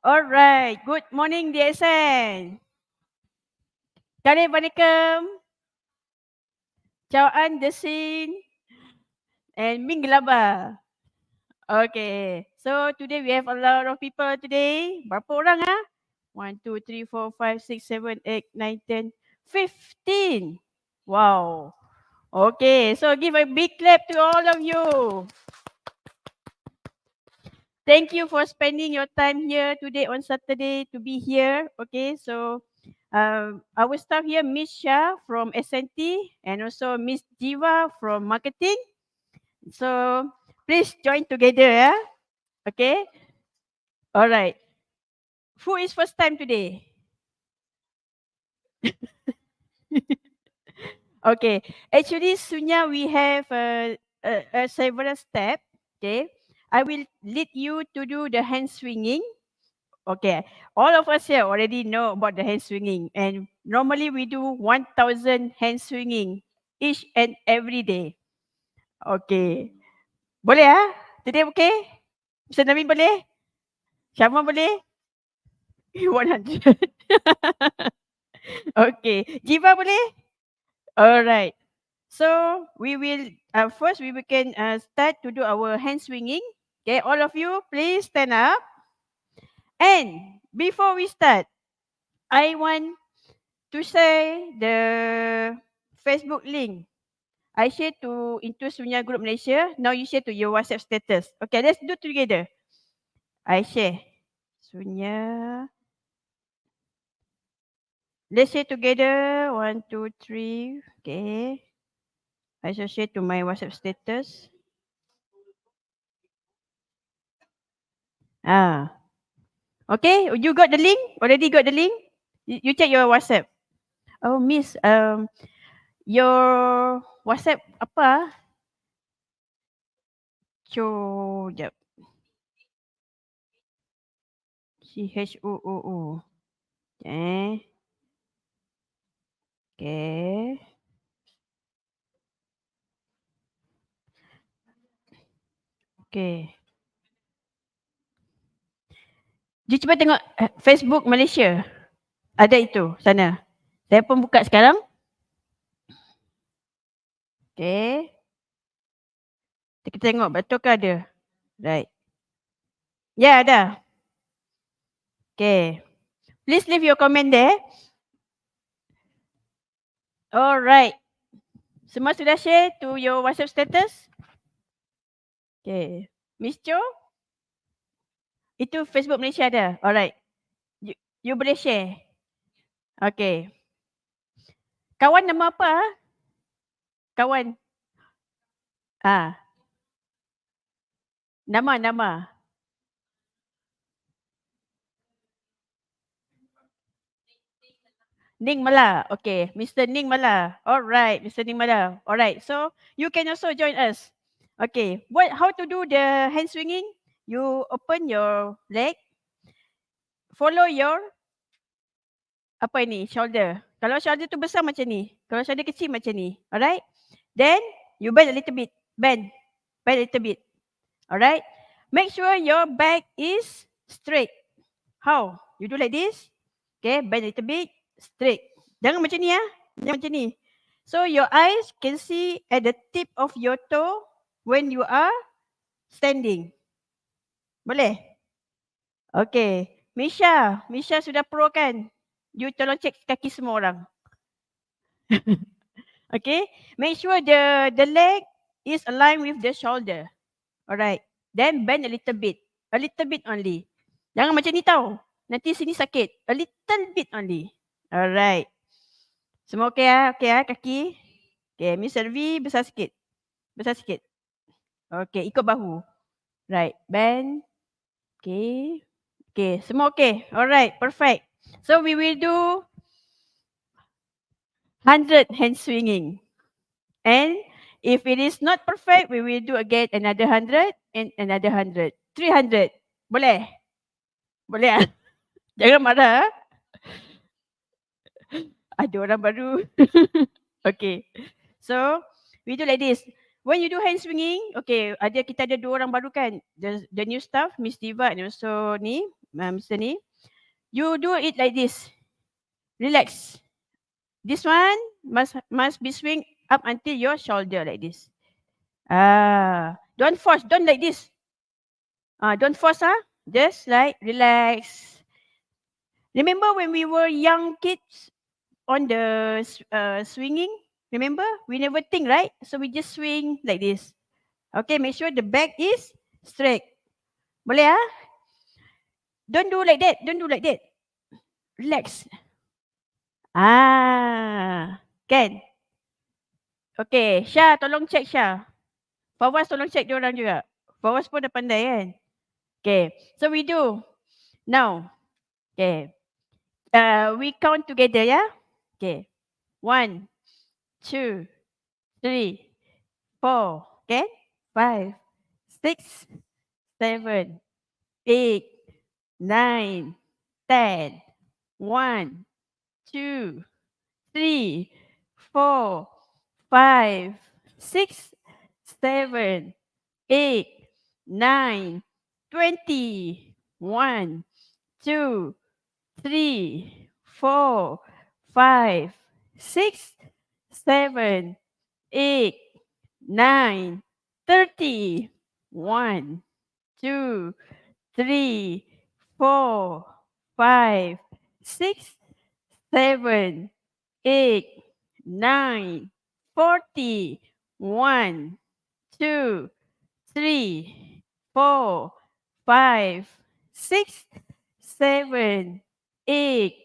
Alright, good morning DXN. Kare Vanakkam. Ciao An Desin and Minggelaba. Okay, so today we have a lot of people today. Berapa orang ah? 1, 2, 3, 4, 5, 6, 7, 8, 9, 10, 15. Wow. Okay, so give a big clap to all of you. Thank you for spending your time here today on Saturday to be here. Okay, so our staff here, Miss Shah from SNT and also Miss Jiva from marketing. So please join together, yeah? Okay. All right. Who is first time today? Okay. Actually, Sunya, we have several steps. Okay. I will lead you to do the hand swinging. Okay, all of us here already know about the hand swinging, and normally we do 1,000 hand swinging each and every day. Okay, boleh ah? Today okay? Mr. Nabi boleh? Syama boleh? 100. Okay, Jiva boleh? Alright. So we will first we can start to do our hand swinging. Okay, all of you please stand up. And before we start, I want to share the Facebook link. I share to into Sunya Group Malaysia. Now you share to your WhatsApp status. Okay, let's do together. I share. Sunya. Let's share together. 1, 2, 3. Okay. I shall share to my WhatsApp status. Ah. Okay, you got the link? Already got the link? You check your WhatsApp. Oh, miss, your WhatsApp apa? Jap. CHOOO. Okay. Okay. Dia cuba tengok Facebook Malaysia. Ada itu sana. Saya pun buka sekarang. Okay. Kita tengok betul ke ada. Right. Ya, ada. Okay. Please leave your comment there. Alright. Semua sudah share to your WhatsApp status? Okay. Miss Cho? Itu Facebook Malaysia ada. Alright. You boleh share. Okay. Kawan nama apa? Kawan. Nama. Ning Mala. Okay. Mr. Ning Mala. Alright. Mr. Ning Mala. Alright. So you can also join us. Okay. How to do the hand swinging? You open your leg. Follow your shoulder. Kalau shoulder tu besar macam ni. Kalau shoulder kecil macam ni. Alright. Then you bend a little bit. Bend a little bit. Alright. Make sure your back is straight. How? You do like this. Okay. Bend a little bit. Straight. Jangan macam ni ya. Jangan macam ni. So your eyes can see at the tip of your toe when you are standing. Boleh? Okay. Misha sudah pro kan? You tolong cek kaki semua orang. Okay. Make sure the leg is aligned with the shoulder. Alright. Then bend a little bit. A little bit only. Jangan macam ni tau. Nanti sini sakit. A little bit only. Alright. Semua okey ah? Okey ah kaki? Okay, Miss Selvi besar sikit. Okay, ikut bahu. Right, bend. Okay. Okay, semua okay. Alright, perfect. So we will do 100 hand swinging. And if it is not perfect, we will do again another 100 and another 100. 300. Boleh? Boleh ah? Jangan marah ah. Ada orang baru. Okay. So, we do like this. When you do hand swinging, okay, kita ada 2 orang baru kan. The new staff, Miss Diva and also ni, Mr. Ni. You do it like this. Relax. This one must be swing up until your shoulder like this. Don't force. Don't like this. Don't force. Just like relax. Remember when we were young kids on the swinging? Remember? We never think, right? So we just swing like this. Okay, make sure the back is straight. Boleh ah? Don't do like that. Don't do like that. Relax. Kan? Okay, Syah, tolong check Syah. Fawaz tolong check dia orang juga. Fawaz pun dah pandai kan? Okay, so we do. Now, okay. We count together ya. Okay. 1, 2, 3, 4, okay? 5, 6, 7, 8, 9, 10. 1, 2, 3, 4, 5, 6, 7, 8, 9, 20. 1, 2, 3, 4, 5, 6, 7, 8, 9, 30. 1, 2, 3, 4, 5, 6, 7, 8, 9, 40. 1, 2, 3, 4, 5, 6, 7, 8,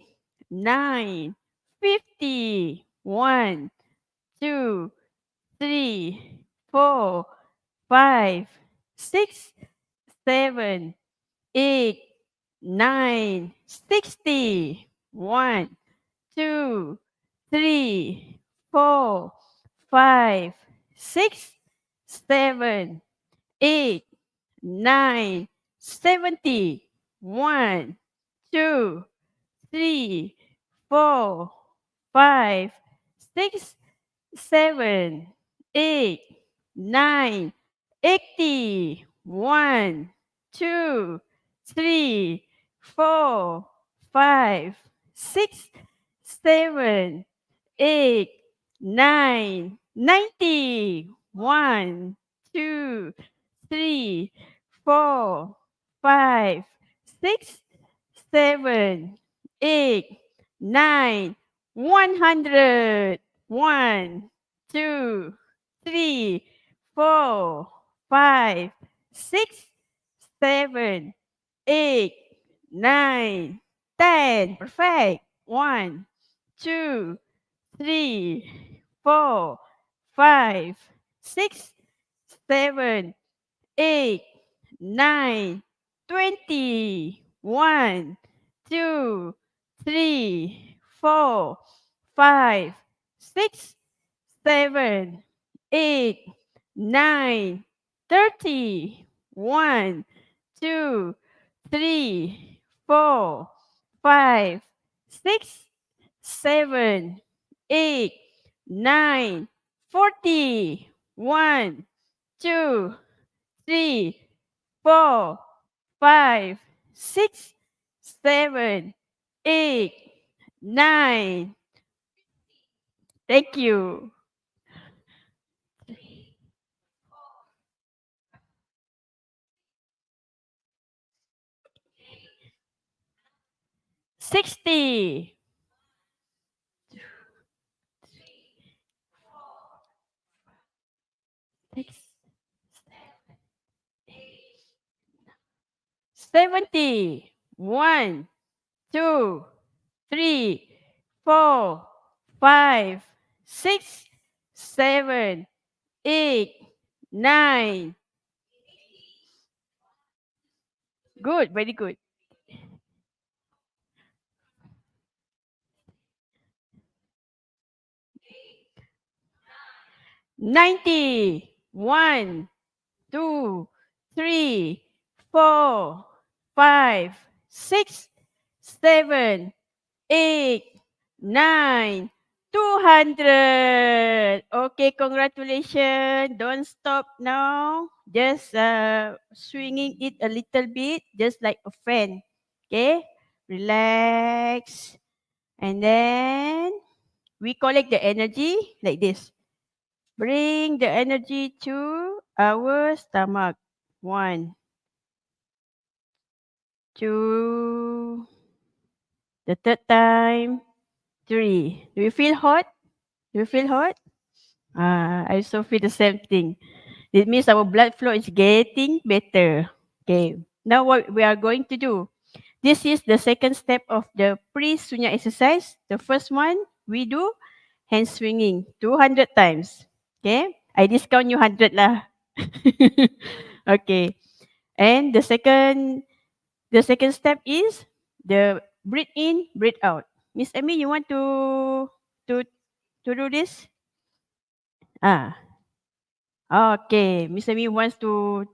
9, 50. 1, 2, 3, 4, 5, 6, 7, 8, 9, 60. 1, 2, 3, 4, 5, 6, 7, 8, 9, 70. 1, 2, 3, 4, 5, 6, 7, 8, 9, 80. 1, 2, 3, 4, 5, 6, 7, 8, 9, 90. 1, 2, 3, 4, 5, 6, 7, 8, 9, 100. 1, 2, 3, 4, 5, 6, 7, 8, 9, 10. Perfect. 1, 2, 3, 4, 5, 6, 7, 8, 9, 20. 1, 2, 3, 4, 5, 6, 7, 8, 9, 30. 1, 2, 3, 4, 5, 6, 7, 8, 9, 40. 1, 2, 3, 4, 5, 6, 7, 8, 9. Thank you. 60. 6, 70. 1, 2, 3, 4, 5, 6, 7, 8, 9. Good, very good. 90. 1, 2, 3, 4, 5, 6, 7, 8, 9, 200. Okay, congratulations. Don't stop now. Just swinging it a little bit, just like a fan. Okay, relax. And then we collect the energy like this. Bring the energy to our stomach. 1, 2, the third time, 3. Do you feel hot? Do you feel hot? I also feel the same thing. It means our blood flow is getting better. Okay. Now what we are going to do? This is the second step of the pre-sunya exercise. The first one, we do hand swinging 200 times. Okay. I discount you 100 lah. Okay. And the second step is the breathe in, breathe out. Miss Amy, you want to to do this? Ah. Okay. Miss Amy wants to.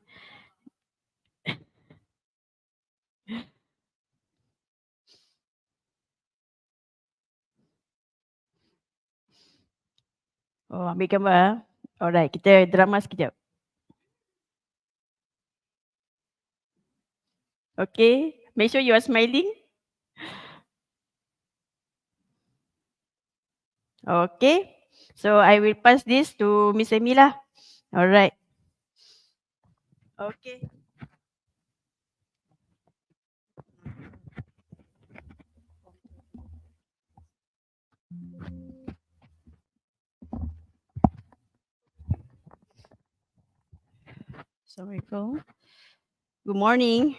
Oh, ambil gambar. Ah. Alright, kita drama sekejap. Okay. Make sure you are smiling. Okay. So I will pass this to Miss Amy lah. Alright. Okay. Assalamualaikum. Good morning.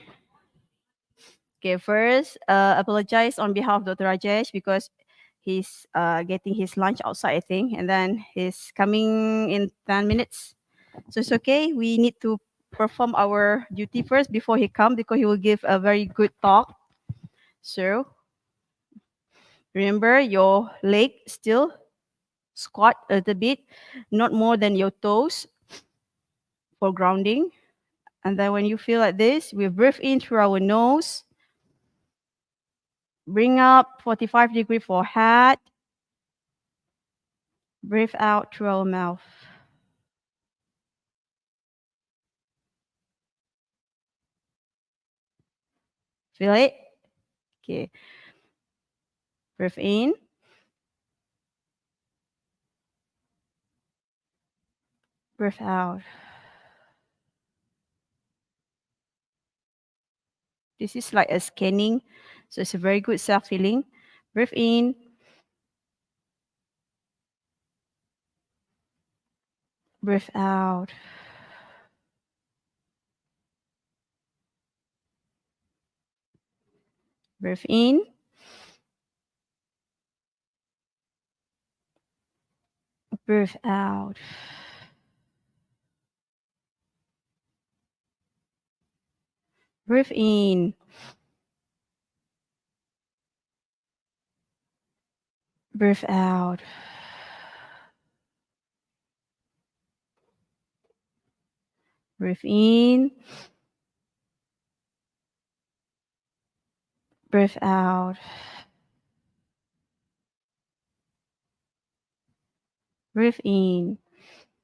Okay, first, apologize on behalf of Dr. Rajesh because he's getting his lunch outside, I think, and then he's coming in 10 minutes. So it's okay. We need to perform our duty first before he comes because he will give a very good talk. So remember your leg still squat a little bit, not more than your toes for grounding. And then when you feel like this, we breathe in through our nose. Bring up 45-degree forehead. Breathe out through our mouth. Feel it? Okay. Breathe in. Breathe out. This is like a scanning. So it's a very good self-feeling. Breathe in. Breathe out. Breathe in. Breathe out. Breathe in. Breathe out. Breathe in. Breathe out. Breathe in. Breathe out. Breathe in.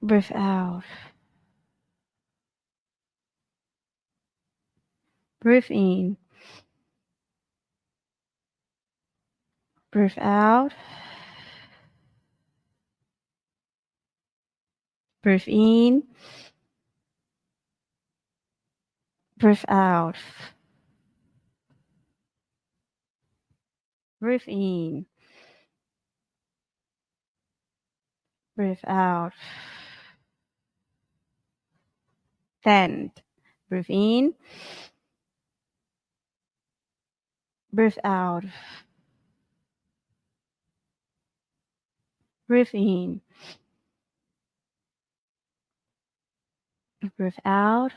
Breathe out. Breathe in. Breathe out. Breathe in. Breathe out. Breathe in. Breathe out. 10. Breathe in. Breathe out. Breathe in. Breathe out.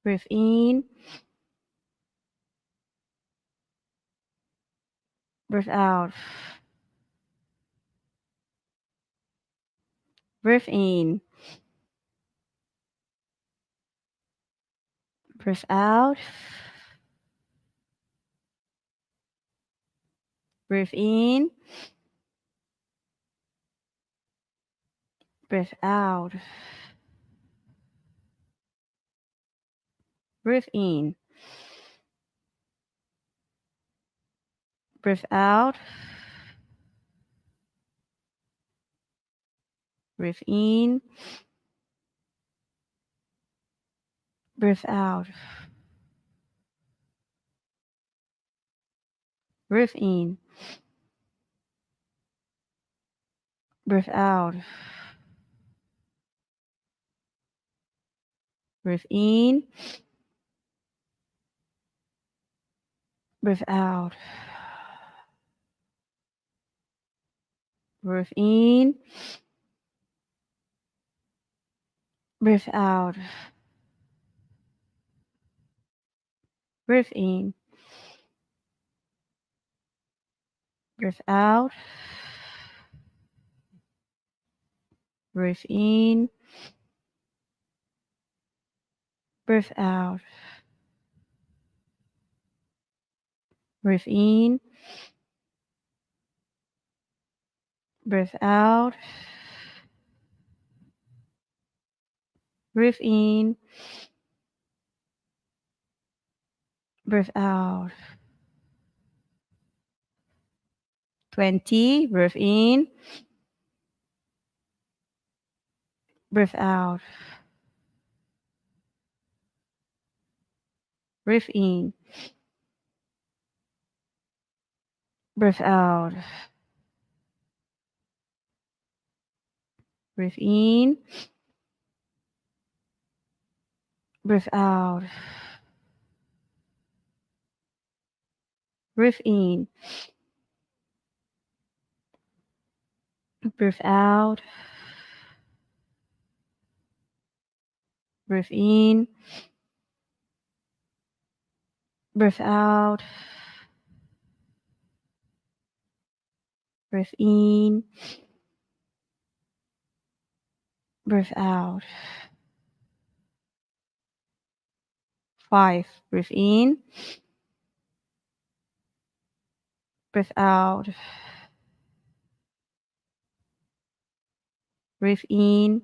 Breathe in. Breathe out. Breathe in. Breathe out. Breathe in. Breathe out. Breathe in. Breathe out. Breathe in. Breathe out. Breathe in. Breathe out. Breathe in. Breathe out. Breathe in. Breathe out. Breathe in. Breathe out. Breathe in. Breathe out. Breathe in. Breathe out. Breathe in. Breathe out. 20. Breathe in. Breathe out. Breathe in. Breathe out. Breathe in. Breathe out. Breathe in. Breathe out. Breathe in. Breathe out. Breathe in. Breathe out. 5. Breathe in. Breathe out. Breathe in.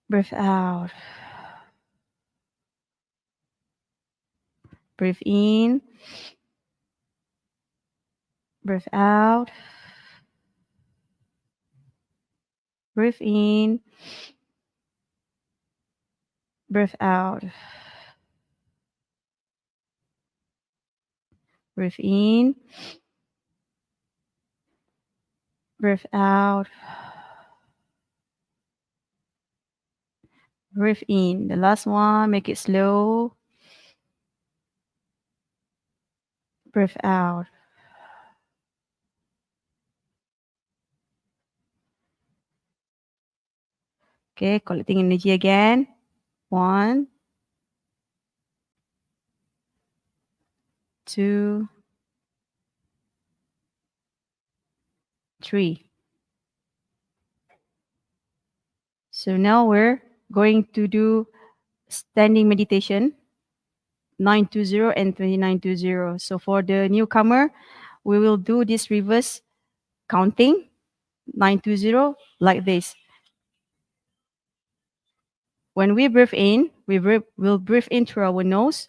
Breathe out. Breathe in. Breathe out. Breathe in. Breathe out. Breathe in. Breathe out. Breathe in. The last one, make it slow. Breathe out. Okay, collecting energy again. 1, 2, 3. So now we're going to do standing meditation, 920 and 2920. So for the newcomer, we will do this reverse counting, 920, like this. When we breathe in, we'll breathe in through our nose.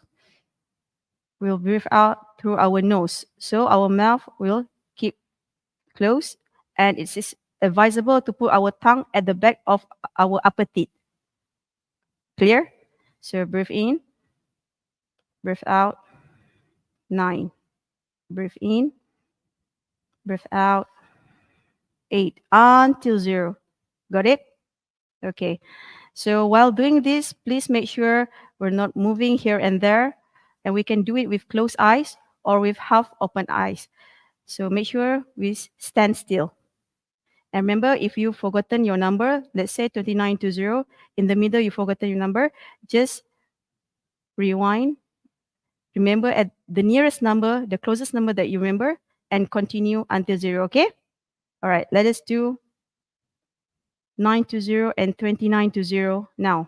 We'll breathe out through our nose. So our mouth will keep closed, and it is advisable to put our tongue at the back of our upper teeth. Clear? So breathe in, breathe out, 9. Breathe in, breathe out, 8, until 0. Got it? Okay. So while doing this, please make sure we're not moving here and there, and we can do it with closed eyes or with half open eyes. So make sure we stand still. And remember, if you've forgotten your number, let's say 2920, in the middle you've forgotten your number, just rewind. Remember at the nearest number, the closest number that you remember, and continue until 0, okay? All right, let us do 920 and 2920 now.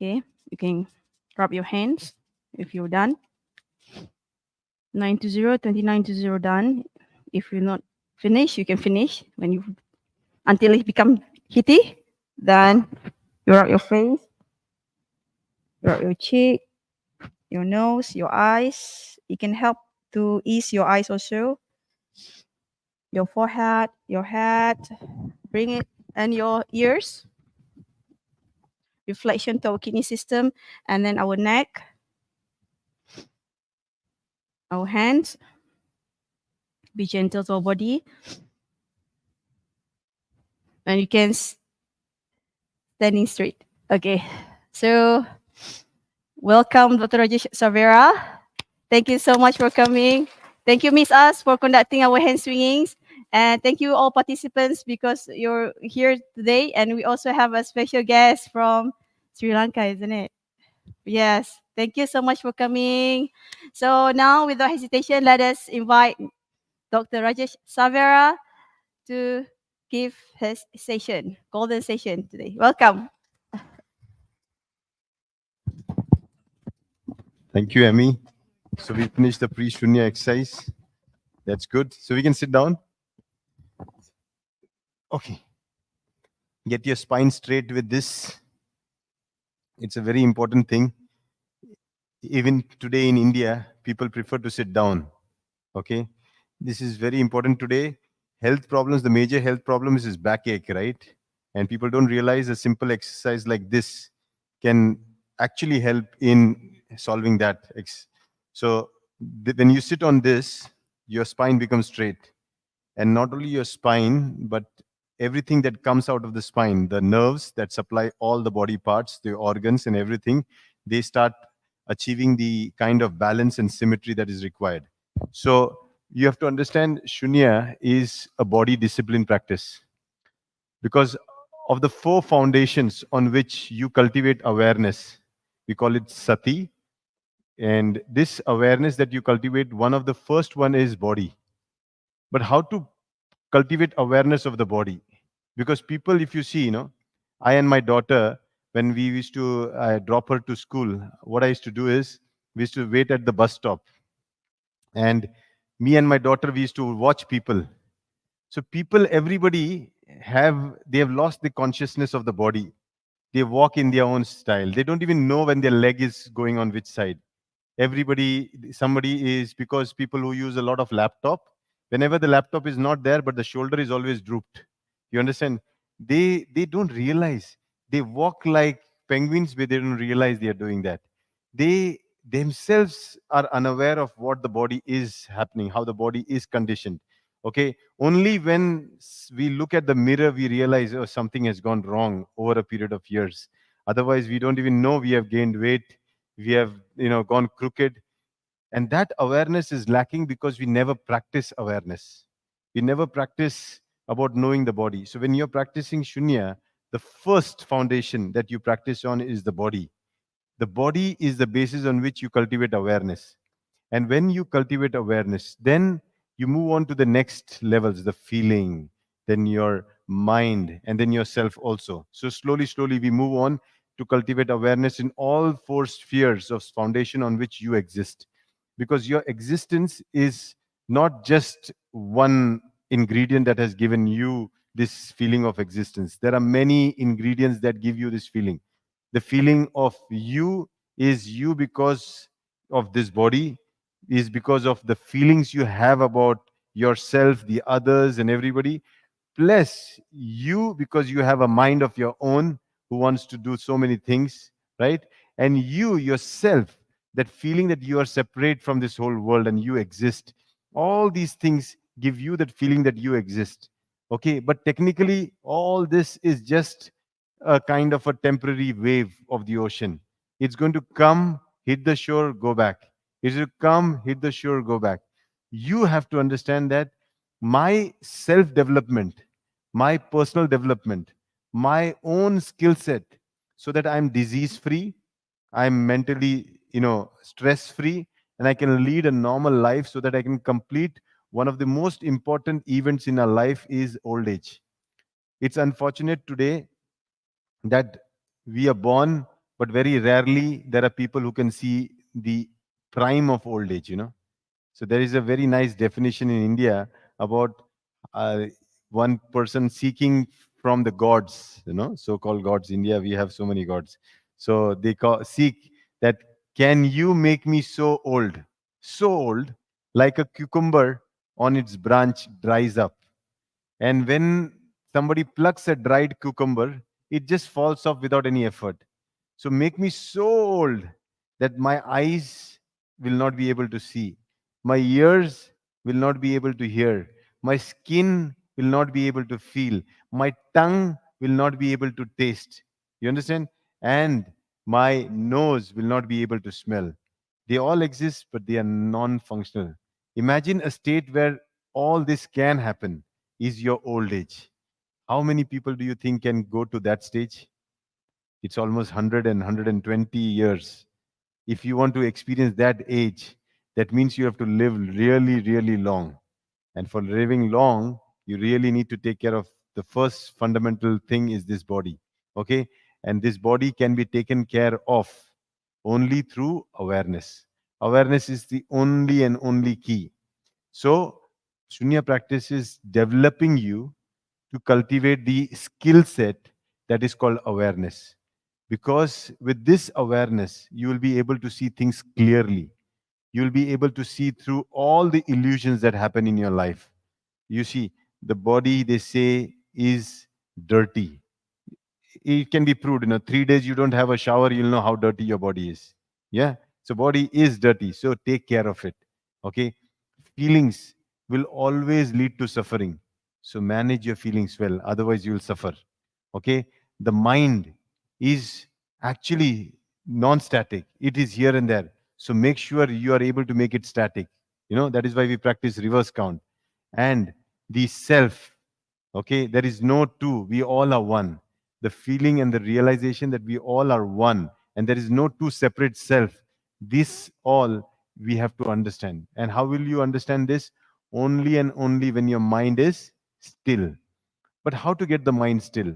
Okay, you can rub your hands if you're done. 9 to 0, 29 to 0 done. If you're not finished, you can finish when you until it become heaty. Then you rub your face, rub your cheek, your nose, your eyes. It can help to ease your eyes also. Your forehead, your head, bring it, and your ears. Reflection to our kidney system, and then our neck, our hands. Be gentle to our body, and you can standing straight. Okay, so welcome, Dr. Rajesh Savera. Thank you so much for coming. Thank you, Miss Us, for conducting our hand swingings. And thank you all participants because you're here today. And we also have a special guest from Sri Lanka, isn't it? Yes. Thank you so much for coming. So now, without hesitation, let us invite Dr. Rajesh Savera to give his session, golden session today. Welcome. Thank you, Emmy. So we finished the pre-Shunya exercise. That's good. So we can sit down. Okay. Get your spine straight with this. It's a very important thing. Even today in India, people prefer to sit down. Okay. This is very important today. Health problems, the major health problem is backache, right? And people don't realize a simple exercise like this can actually help in solving that. So when you sit on this, your spine becomes straight. And not only your spine, but everything that comes out of the spine, the nerves that supply all the body parts, the organs and everything, they start achieving the kind of balance and symmetry that is required. So you have to understand Shunya is a body discipline practice because of the four foundations on which you cultivate awareness. We call it sati. And this awareness that you cultivate, one of the first one is body. But how to cultivate awareness of the body? Because people, if you see, I and my daughter, when we used to drop her to school, what I used to do is we used to wait at the bus stop. And me and my daughter, we used to watch people. So people, everybody they have lost the consciousness of the body. They walk in their own style. They don't even know when their leg is going on which side. Somebody is, because people who use a lot of laptop, whenever the laptop is not there, but the shoulder is always drooped. You understand? They don't realize. They walk like penguins, but they don't realize they are doing that. They themselves are unaware of what the body is happening, how the body is conditioned. Okay, only when we look at the mirror we realize, oh, something has gone wrong over a period of years. Otherwise we don't even know we have gained weight, we have gone crooked. And that awareness is lacking because we never practice awareness. We never practice about knowing the body. So when you're practicing Shunya, the first foundation that you practice on is the body. The body is the basis on which you cultivate awareness. And when you cultivate awareness, then you move on to the next levels, the feeling, then your mind, and then yourself also. So slowly, slowly, we move on to cultivate awareness in all four spheres of foundation on which you exist. Because your existence is not just one ingredient that has given you this feeling of existence. There are many ingredients that give you this feeling. The feeling of you is you because of this body, is because of the feelings you have about yourself, the others, and everybody. Plus, you because you have a mind of your own who wants to do so many things, right? And you yourself, that feeling that you are separate from this whole world and you exist. All these things give you that feeling that you exist. Okay, but technically, all this is just a kind of a temporary wave of the ocean. It's going to come, hit the shore, go back. It's going to come, hit the shore, go back. You have to understand that my self development, my personal development, my own skill set, so that I'm disease free, I'm mentally, stress free, and I can lead a normal life so that I can complete one of the most important events in our life is old age. It's unfortunate today that we are born but very rarely there are people who can see the prime of old age, you know. So there is a very nice definition in India about uh, one person seeking from the gods, you know, so-called gods. India, we have so many gods. So they seek that, can you make me so old, like a cucumber on its branch dries up. And when somebody plucks a dried cucumber, it just falls off without any effort. So make me so old that my eyes will not be able to see, my ears will not be able to hear, my skin will not be able to feel, my tongue will not be able to taste. You understand? And my nose will not be able to smell. They all exist, but they are non functional. Imagine a state where all this can happen is your old age. How many people do you think can go to that stage? It's almost 100 and 120 years. If you want to experience that age, that means you have to live really, really long. And for living long, you really need to take care of the first fundamental thing is this body. Okay? And this body can be taken care of only through awareness. Awareness is the only and only key. So, Shunya practice is developing you to cultivate the skill set that is called awareness. Because with this awareness, you will be able to see things clearly. You will be able to see through all the illusions that happen in your life. You see, the body, they say, is dirty. It can be proved. 3 days you don't have a shower, you'll know how dirty your body is. Yeah. So body is dirty. So take care of it. Okay. Feelings will always lead to suffering. So manage your feelings well. Otherwise you will suffer. Okay. The mind is actually non-static. It is here and there. So make sure you are able to make it static. That is why we practice reverse count. And the self. Okay. There is no two. We all are one. The feeling and the realization that we all are one and there is no two separate self, this all we have to understand. And how will you understand this? Only and only when your mind is still. But how to get the mind still?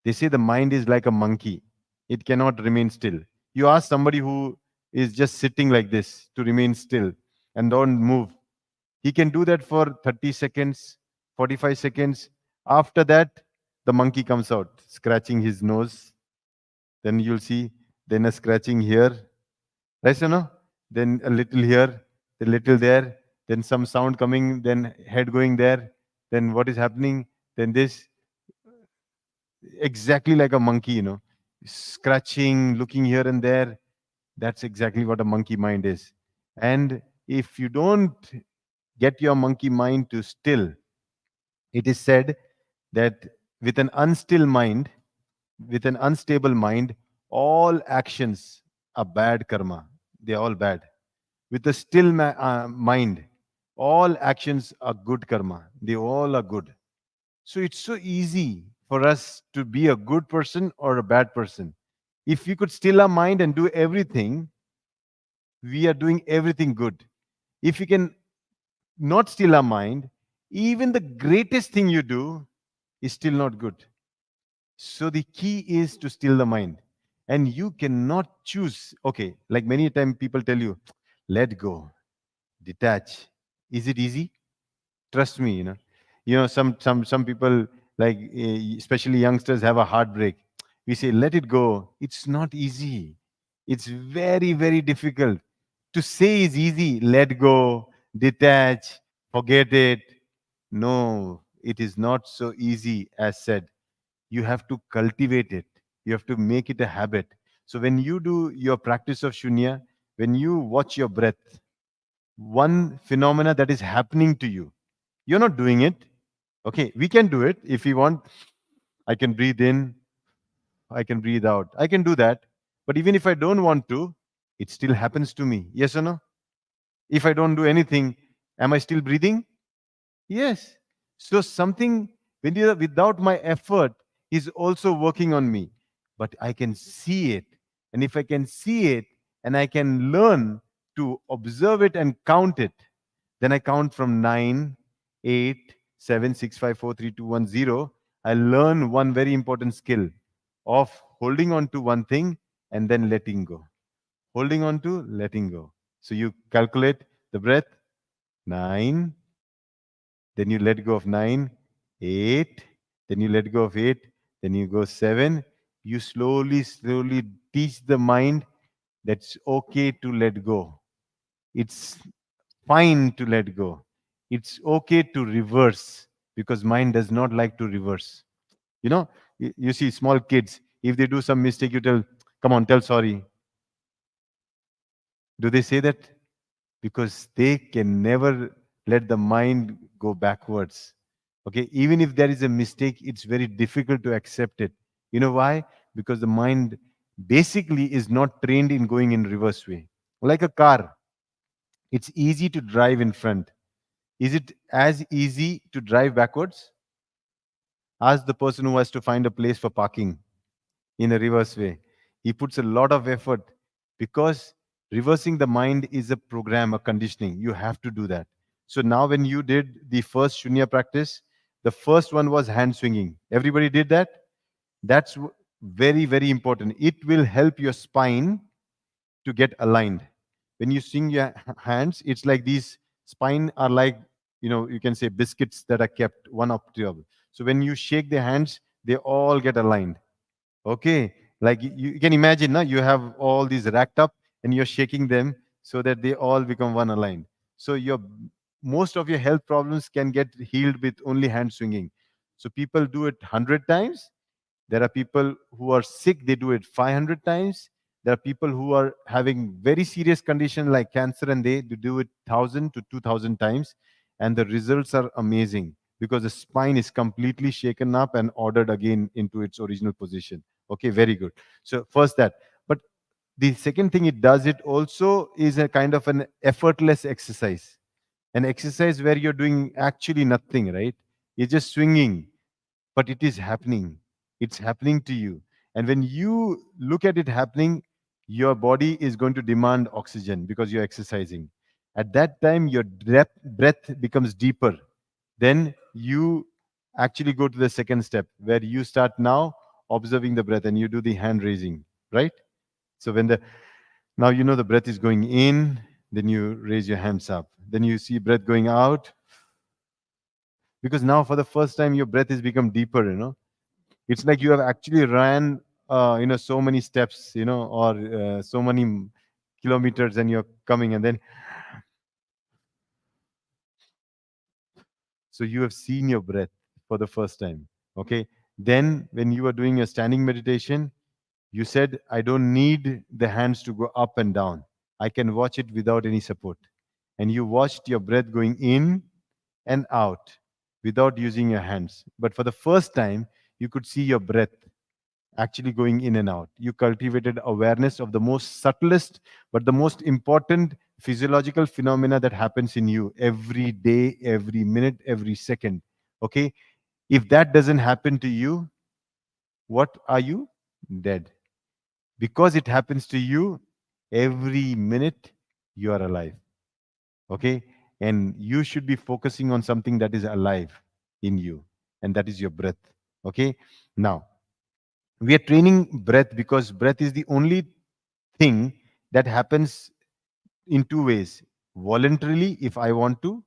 They say the mind is like a monkey, it cannot remain still. You ask somebody who is just sitting like this to remain still and don't move, he can do that for 30 seconds, 45 seconds. After that, the monkey comes out, scratching his nose. Then you'll see, then a scratching here. Right, you know? Then a little here, a little there, then some sound coming, then head going there. Then what is happening? Then this, exactly like a monkey, scratching, looking here and there. That's exactly what a monkey mind is. And if you don't get your monkey mind to still, it is said that with an unstill mind, with an unstable mind, all actions are bad karma. They are all bad. With a still mind, all actions are good karma. They all are good. So it's so easy for us to be a good person or a bad person. If we could still our mind and do everything, we are doing everything good. If we can not still our mind, even the greatest thing you do is still not good. So the key is to still the mind. And you cannot choose. Okay, like many times people tell you, let go, detach. Is it easy? Trust me, some people, like especially youngsters, have a heartbreak. We say, let it go. It's not easy. It's very, very difficult. To say is easy. Let go, detach, forget it. No, it is not so easy as said. You have to cultivate it. You have to make it a habit. So when you do your practice of shunya, when you watch your breath, one phenomena that is happening to you, you're not doing it. Okay, we can do it if we want. I can breathe in, I can breathe out. I can do that. But even if I don't want to, it still happens to me. Yes or no? If I don't do anything, am I still breathing? Yes. So something without my effort is also working on me. But I can see it. And if I can see it and I can learn to observe it and count it, then I count from 9, 8, 7, 6, 5, 4, 3, 2, 1, 0. I learn one very important skill of holding on to one thing and then letting go. Holding on to, letting go. So you calculate the breath, 9, then you let go of 9, 8, then you let go of 8, then you go 7. You slowly, slowly teach the mind that it's okay to let go. It's fine to let go. It's okay to reverse because mind does not like to reverse. You know, you see small kids, if they do some mistake, you tell, come on, tell sorry. Do they say that? Because they can never let the mind go backwards. Okay, even if there is a mistake, it's very difficult to accept it. You know why? Because the mind basically is not trained in going in reverse way. Like a car, it's easy to drive in front. Is it as easy to drive backwards? Ask the person who has to find a place for parking in a reverse way. He puts a lot of effort because reversing the mind is a program, a conditioning. You have to do that. So now, when you did the first Shunya practice, the first one was hand swinging. Everybody did that? That's very, very important. It will help your spine to get aligned. When you swing your hands, it's like these spine are like, you can say biscuits that are kept one up to the other. So when you shake the hands, they all get aligned. Okay, like you can imagine, now you have all these racked up and you're shaking them so that they all become one aligned. So your most of your health problems can get healed with only hand swinging. So people do it 100 times. There are people who are sick, they do it 500 times. There are people who are having very serious condition like cancer and they do it 1000 to 2000 times, and the results are amazing because the spine is completely shaken up and ordered again into its original position. Okay, very good. So first that. But the second thing it does, it also is a kind of an effortless exercise. An exercise where you're doing actually nothing, right? You're just swinging, but it is happening. It's happening to you. And when you look at it happening, your body is going to demand oxygen because you're exercising. At that time, your breath becomes deeper. Then you actually go to the second step where you start now observing the breath and you do the hand raising, right? So when the now you know the breath is going in, then you raise your hands up. Then you see breath going out because now for the first time your breath has become deeper. It's like you have actually ran so many steps, or so many kilometers, and you're coming, and then so you have seen your breath for the first time. Okay, then when you are doing a standing meditation, you said, I don't need the hands to go up and down, I can watch it without any support. And you watched your breath going in and out without using your hands, but for the first time you could see your breath actually going in and out. You cultivated awareness of the most subtlest but the most important physiological phenomena that happens in you every day, every minute, every second. Okay? If that doesn't happen to you, what are you? Dead. Because it happens to you every minute, you are alive. Okay? And you should be focusing on something that is alive in you, and that is your breath. Okay? Now, we are training breath because breath is the only thing that happens in two ways: voluntarily if I want to,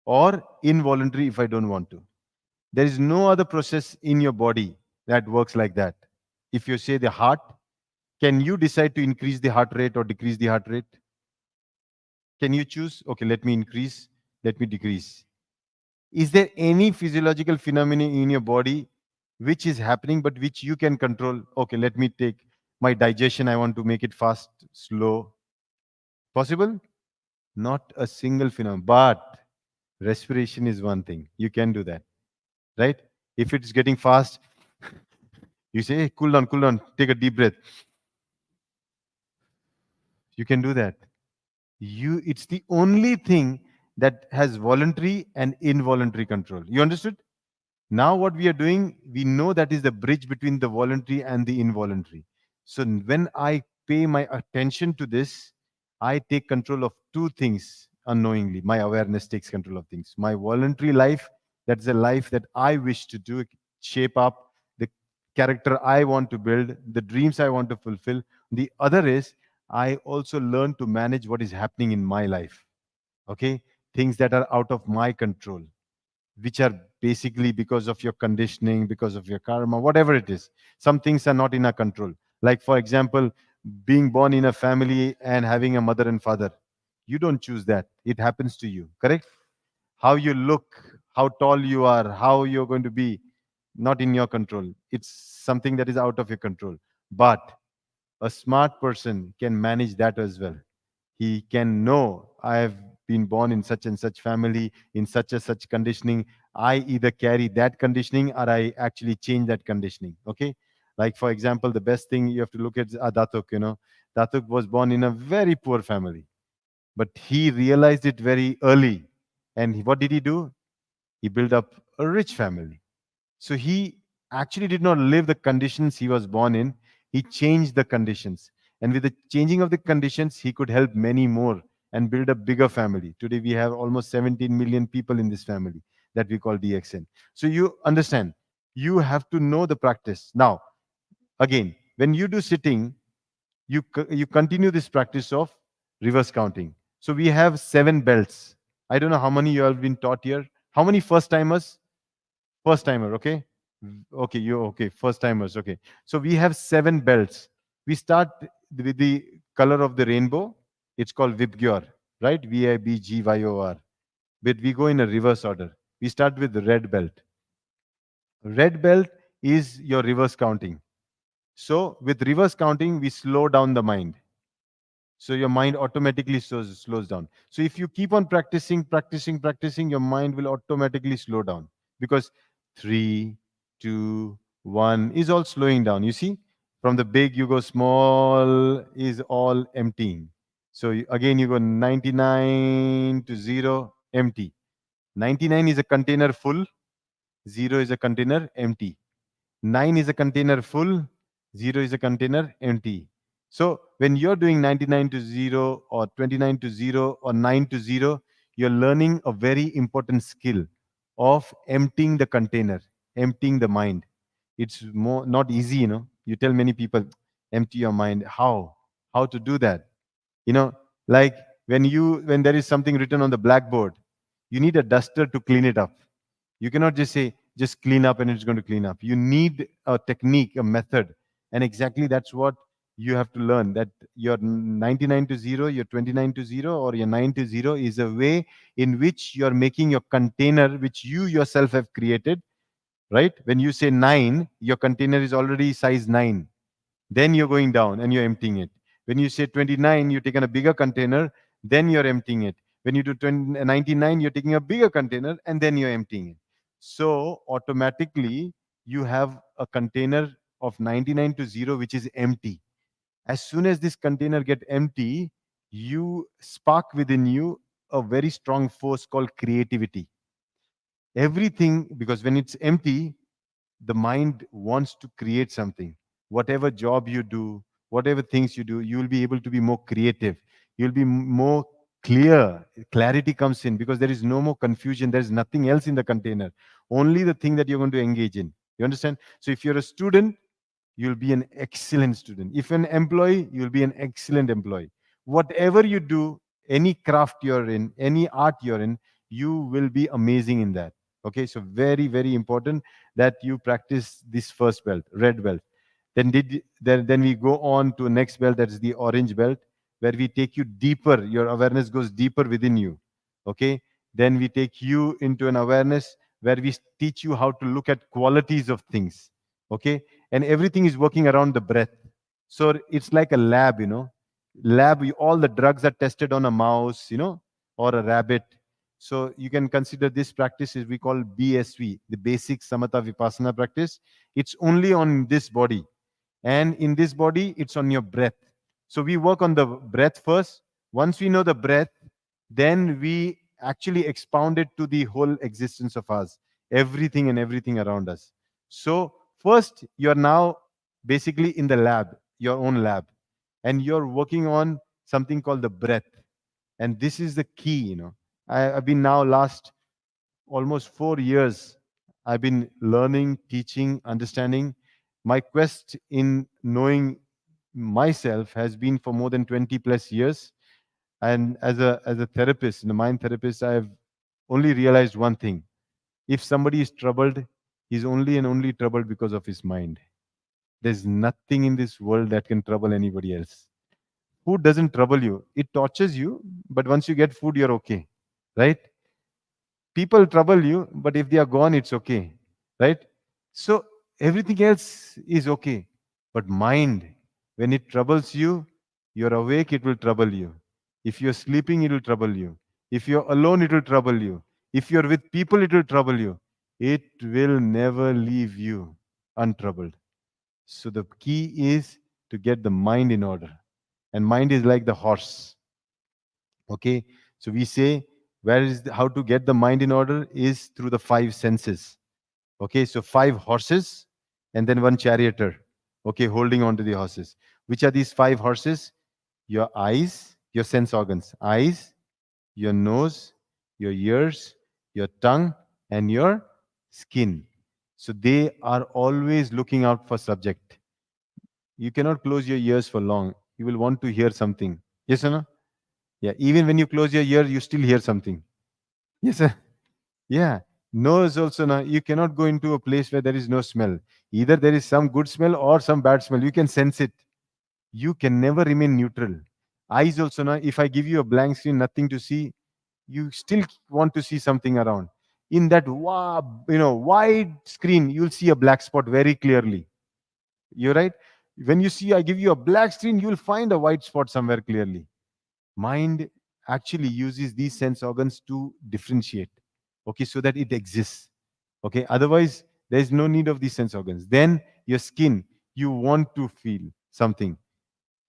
or involuntary if I don't want to. There is no other process in your body that works like that. If you say the heart, can you decide to increase the heart rate or decrease the heart rate? Can you choose, okay, let me increase, let me decrease? Is there any physiological phenomenon in your body which is happening but which you can control? Okay, let me take my digestion, I want to make it fast, slow. Possible? Not a single phenomenon. But respiration is one thing. You can do that, right? If it's getting fast, you say, hey, cool down, take a deep breath. You can do that. It's the only thing that has voluntary and involuntary control. You understood? Now, what we are doing, we know that is the bridge between the voluntary and the involuntary. So, when I pay my attention to this, I take control of two things unknowingly. My awareness takes control of things. My voluntary life, that's a life that I wish to do, shape up. The character I want to build, the dreams I want to fulfill. The other is I also learn to manage what is happening in my life. Okay, things that are out of my control, which are basically because of your conditioning, because of your karma, whatever it is. Some things are not in our control. Like, for example, being born in a family and having a mother and father. You don't choose that. It happens to you, correct? How you look, how tall you are, how you're going to be, not in your control. It's something that is out of your control. But a smart person can manage that as well. He can know I have been born in such and such family, in such and such conditioning. I either carry that conditioning or I actually change that conditioning. Okay. Like, for example, the best thing you have to look at is Datuk. Datuk was born in a very poor family, but he realized it very early. And what did he do? He built up a rich family. So he actually did not live the conditions he was born in. He changed the conditions. And with the changing of the conditions, he could help many more and build a bigger family. Today, we have almost 17 million people in this family that we call DXN. So you understand, you have to know the practice. Now, again, when you do sitting, you continue this practice of reverse counting. So we have 7 belts. I don't know how many you have been taught here. How many first timers? First timer, okay? Okay, you okay, first timers, okay. So we have 7 belts. We start with the color of the rainbow. It's called Vibgyor, right? Vibgyor. But we go in a reverse order. We start with the red belt. Red belt is your reverse counting. So with reverse counting, we slow down the mind. So your mind automatically slows down. So if you keep on practicing, your mind will automatically slow down, because 3, 2, 1 is all slowing down. You see, from the big you go small is all emptying. So again you go 99 to 0, empty. 99 is a container full, 0 is a container empty. 9 is a container full, 0 is a container empty. So when you're doing 99 to 0 or 29 to 0 or 9 to 0, you're learning a very important skill of emptying the container, emptying the mind. It's more not easy, You tell many people, empty your mind. How to do that? You know, like when there is something written on the blackboard, you need a duster to clean it up. You cannot just say, just clean up and it's going to clean up. You need a technique, a method. And exactly that's what you have to learn, that your 99 to 0, your 29 to 0, or your 9 to 0 is a way in which you're making your container, which you yourself have created, right? When you say 9, your container is already size 9. Then you're going down and you're emptying it. When you say 29, you're taking a bigger container, then you're emptying it. When you do 99, you're taking a bigger container and then you're emptying it. So automatically, you have a container of 99 to 0, which is empty. As soon as this container get empty, you spark within you a very strong force called creativity. Everything, because when it's empty, the mind wants to create something. Whatever job you do, whatever things you do, you will be able to be more creative. You'll be more clear. Clarity comes in because there is no more confusion. There's nothing else in the container, only the thing that you're going to engage in. You understand? So if you're a student, you'll be an excellent student. If an employee, you'll be an excellent employee. Whatever you do, any craft you're in, any art you're in, you will be amazing in that. Okay, so very, very important that you practice this first belt, red belt. Then we go on to next belt, that is the orange belt, where we take you deeper. Your awareness goes deeper within you. Okay, then we take you into an awareness where we teach you how to look at qualities of things. Okay, and everything is working around the breath. So it's like a lab, lab. All the drugs are tested on a mouse, or a rabbit. So you can consider this practice is we call BSV, the basic samatha vipassana practice. It's only on this body, and in this body it's on your breath. So we work on the breath first. Once we know the breath, then we actually expound it to the whole existence of us, everything and everything around us. So first, you're now basically in the lab, your own lab, and you're working on something called the breath. And this is the key. I've been now last almost 4 years, I've been learning, teaching, understanding. My quest in knowing myself has been for more than 20 plus years. And as a therapist, a mind therapist, I have only realized one thing. If somebody is troubled, he's only and only troubled because of his mind. There's nothing in this world that can trouble anybody else. Food doesn't trouble you. It tortures you, but once you get food, you're okay. Right? People trouble you, but if they are gone, it's okay. Right? So everything else is okay. But mind, when it troubles you, you're awake, it will trouble you. If you're sleeping, it will trouble you. If you're alone, it will trouble you. If you're with people, it will trouble you. It will never leave you untroubled. So the key is to get the mind in order. And mind is like the horse. Okay. So we say how to get the mind in order is through the five senses. Okay. So five horses and then one charioteer. Okay. Holding on to the horses. Which are these five horses? Your eyes, your sense organs, eyes, your nose, your ears, your tongue, and your skin. So they are always looking out for subject. You cannot close your ears for long. You will want to hear something. Yes or no? Yeah. Even when you close your ear, you still hear something. Yes, sir. Yeah. Nose also now. You cannot go into a place where there is no smell. Either there is some good smell or some bad smell. You can sense it. You can never remain neutral. Eyes also now. If I give you a blank screen, nothing to see, you still want to see something around. In that wide screen, you'll see a black spot very clearly. You're right. When you see, I give you a black screen, you'll find a white spot somewhere clearly. Mind actually uses these sense organs to differentiate, okay, so that it exists. Okay, otherwise there is no need of these sense organs. Then your skin, you want to feel something.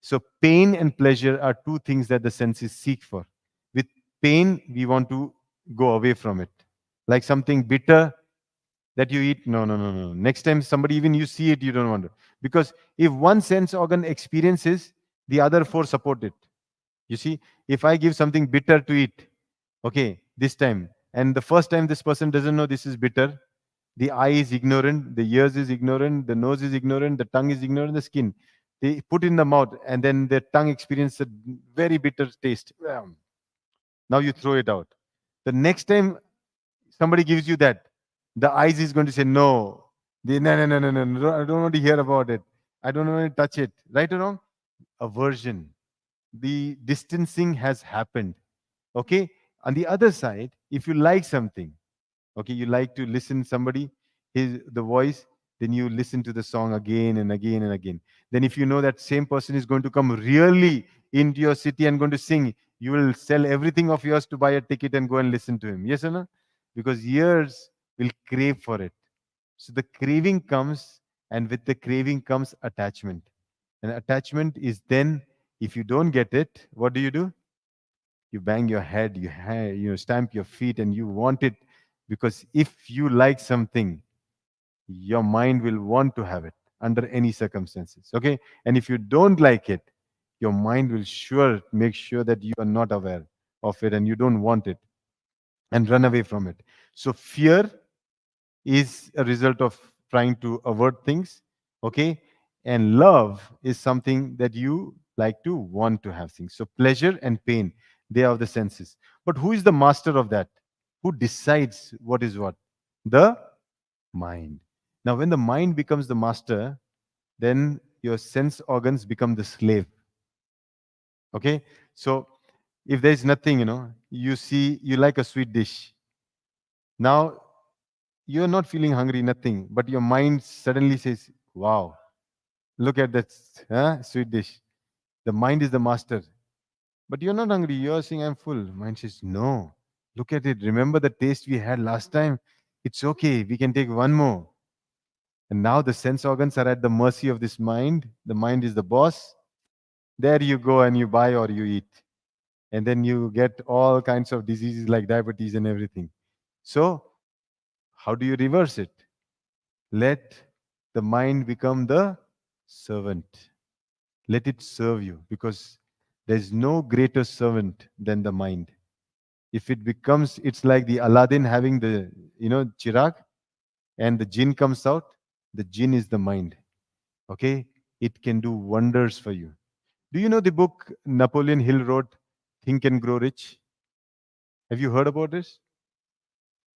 So pain and pleasure are two things that the senses seek for. With pain, we want to go away from it. Like something bitter that you eat, no, no, no, no. Next time somebody, even you see it, you don't want to. Because if one sense organ experiences, the other four support it. You see, if I give something bitter to eat, okay, this time, and the first time this person doesn't know this is bitter, the eye is ignorant, the ears is ignorant, the nose is ignorant, the tongue is ignorant, the skin. They put in the mouth, and then the tongue experiences a very bitter taste. Now you throw it out. The next time somebody gives you that, the eyes is going to say no. No, no, no, no, no, no, I don't want to hear about it. I don't want to touch it. Right or wrong? Aversion. The distancing has happened. Okay. On the other side, if you like something, okay, you like to listen somebody, the voice, then you listen to the song again and again and again. Then if you know that same person is going to come really into your city and going to sing, you will sell everything of yours to buy a ticket and go and listen to him. Yes or no? Because ears will crave for it. So the craving comes, and with the craving comes attachment. And attachment is then, if you don't get it, what do? You bang your head, you stamp your feet, and you want it. Because if you like something, your mind will want to have it under any circumstances. Okay. And if you don't like it, your mind will make sure that you are not aware of it and you don't want it, and run away from it. So fear is a result of trying to avert things. Okay. And love is something that you like to want to have things. So pleasure and pain, they are the senses. But who is the master of that? Who decides what is what? The mind. Now when the mind becomes the master, then your sense organs become the slave. Okay. So if there is nothing, you see, you like a sweet dish. Now you're not feeling hungry, nothing, but your mind suddenly says, wow, look at that sweet dish. The mind is the master. But you're not hungry. You're saying, I'm full. Mind says, no, look at it. Remember the taste we had last time? It's okay. We can take one more. And now the sense organs are at the mercy of this mind. The mind is the boss. There you go and you buy or you eat. And then you get all kinds of diseases like diabetes and everything. So, how do you reverse it? Let the mind become the servant. Let it serve you, because there's no greater servant than the mind. If it becomes, it's like the Aladdin having the chirag, and the jinn comes out. The jinn is the mind. Okay? It can do wonders for you. Do you know the book Napoleon Hill wrote, Think and Grow Rich? Have you heard about this?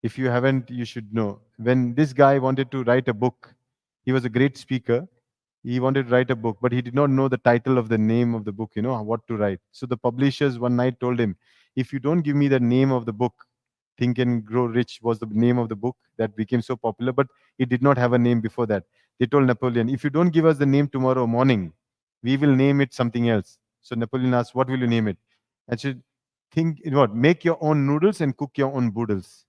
If you haven't, you should know. When this guy wanted to write a book, he was a great speaker. He wanted to write a book, but he did not know the title of the name of the book, what to write. So the publishers one night told him, if you don't give me the name of the book, Think and Grow Rich was the name of the book that became so popular, but it did not have a name before that. They told Napoleon, if you don't give us the name tomorrow morning, we will name it something else. So Napoleon asked, what will you name it? And said, think what? Make your own noodles and cook your own boodles.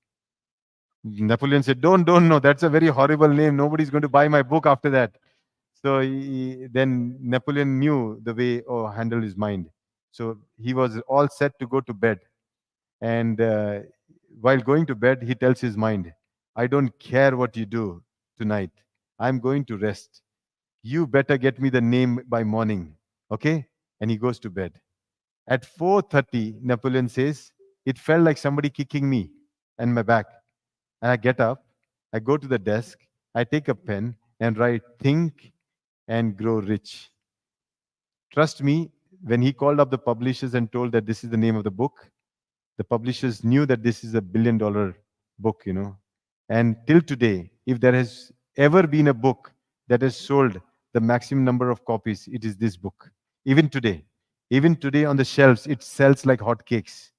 Napoleon said, don't, no, that's a very horrible name. Nobody's going to buy my book after that. So then Napoleon knew the way to handle his mind. So he was all set to go to bed. And while going to bed, he tells his mind, I don't care what you do tonight. I'm going to rest. You better get me the name by morning. Okay? And he goes to bed. At 4:30, Napoleon says, it felt like somebody kicking me and my back. And I get up, I go to the desk, I take a pen and write, Think and Grow Rich. Trust me, when he called up the publishers and told that this is the name of the book, the publishers knew that this is $1 billion book. And till today, if there has ever been a book that has sold the maximum number of copies, it is this book. Even today. Even today on the shelves, it sells like hotcakes.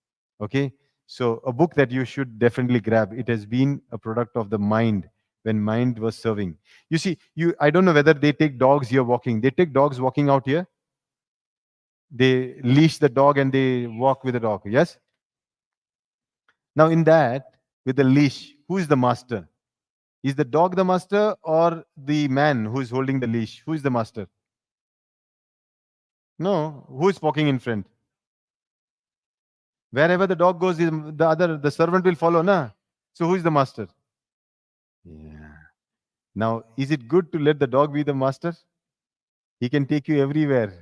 Okay? So a book that you should definitely grab. It has been a product of the mind when mind was serving. You see, I don't know whether they take dogs here walking. They take dogs walking out here. They leash the dog and they walk with the dog. Yes? Now, in that, with the leash, who is the master? Is the dog the master or the man who is holding the leash? Who is the master? No, who is walking in front? Wherever the dog goes, the servant will follow, na? So who is the master? Yeah. Now, is it good to let the dog be the master? He can take you everywhere.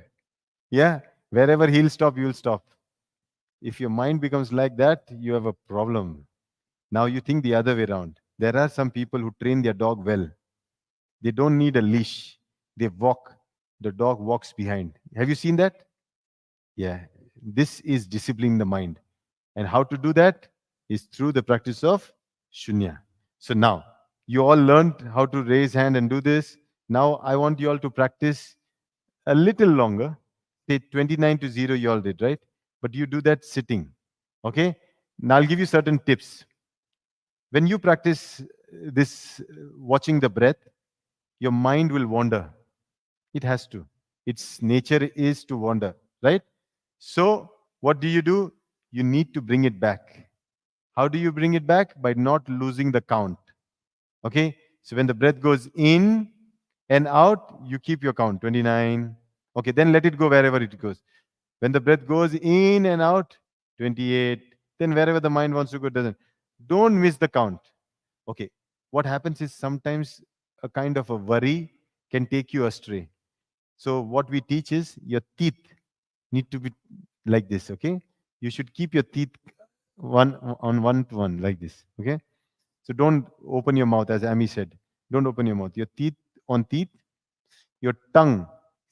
Yeah. Wherever he'll stop, you'll stop. If your mind becomes like that, you have a problem. Now you think the other way around. There are some people who train their dog well. They don't need a leash. They walk. The dog walks behind. Have you seen that? Yeah. This is disciplining the mind. And how to do that is through the practice of Shunya. So now, you all learned how to raise hand and do this. Now I want you all to practice a little longer. Say 29 to 0 you all did, right? But you do that sitting. Okay? Now I'll give you certain tips. When you practice this watching the breath, your mind will wander. It has to. Its nature is to wander, right? So, what do? You need to bring it back. How do you bring it back? By not losing the count. Okay? So, when the breath goes in and out, you keep your count 29. Okay, then let it go wherever it goes. When the breath goes in and out, 28. Then wherever the mind wants to go, doesn't. Don't miss the count. Okay. What happens is sometimes a kind of a worry can take you astray. So what we teach is your teeth need to be like this. Okay. You should keep your teeth one to one like this. Okay. So don't open your mouth, as Amy said. Don't open your mouth. Your teeth on teeth, your tongue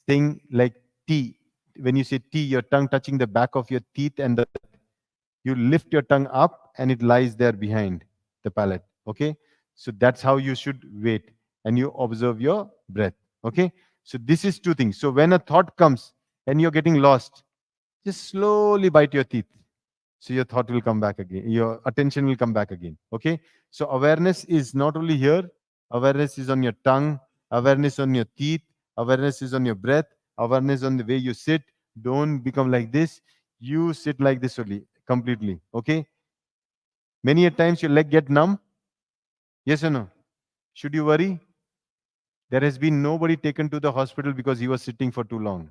saying like T. When you say T, your tongue touching the back of your teeth and the you lift your tongue up and it lies there behind the palate. Okay. So that's how you should wait and you observe your breath. Okay. So this is two things. So when a thought comes and you're getting lost, just slowly bite your teeth. So your thought will come back again. Your attention will come back again. Okay. So awareness is not only here, awareness is on your tongue, awareness on your teeth, awareness is on your breath, awareness on the way you sit. Don't become like this. You sit like this only, completely. Okay. Many a times your leg get numb. Yes or no? Should you worry? There has been nobody taken to the hospital because he was sitting for too long.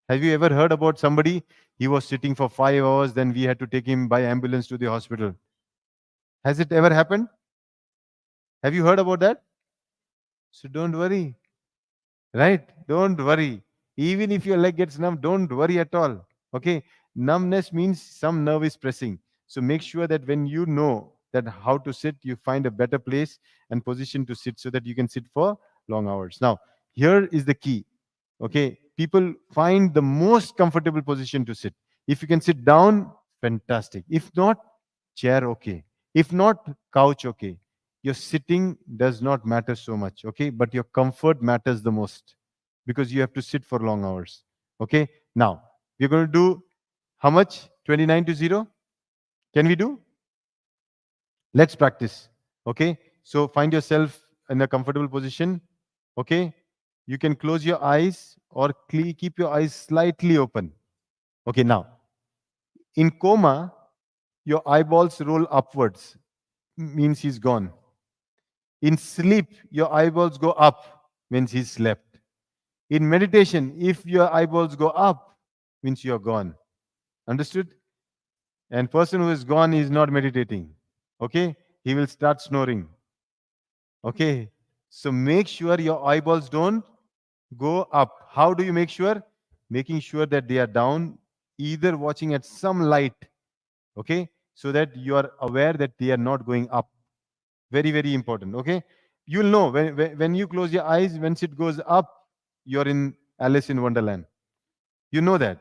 Have you ever heard about somebody? He was sitting for 5 hours, then we had to take him by ambulance to the hospital. Has it ever happened? Have you heard about that? So don't worry. Right? Don't worry. Even if your leg gets numb, don't worry at all. Okay? Numbness means some nerve is pressing. So make sure that when you know that how to sit, you find a better place and position to sit so that you can sit for long hours. Now, Here is the key. Okay, people find the most comfortable position to sit. If you can sit down, fantastic. If not, chair, okay. If not, couch, okay. Your sitting does not matter so much, okay, but your comfort matters the most, because you have to sit for long hours. Okay, now we're going to do how much? 29 to 0. Can we do? Let's practice. Okay, so find yourself in a comfortable position. Okay, you can close your eyes or keep your eyes slightly open. Okay, now in coma, your eyeballs roll upwards, means he's gone. In sleep, your eyeballs go up, means he's slept. In meditation, if your eyeballs go up, means you're gone. Understood? And person who is gone is not meditating. Okay, he will start snoring. Okay, so make sure your eyeballs don't go up. How do you make sure? Making sure that they are down, either watching at some light, okay, so that you are aware that they are not going up. Very, very important. Okay, you'll know when you close your eyes, once it goes up, you're in Alice in Wonderland. You know that.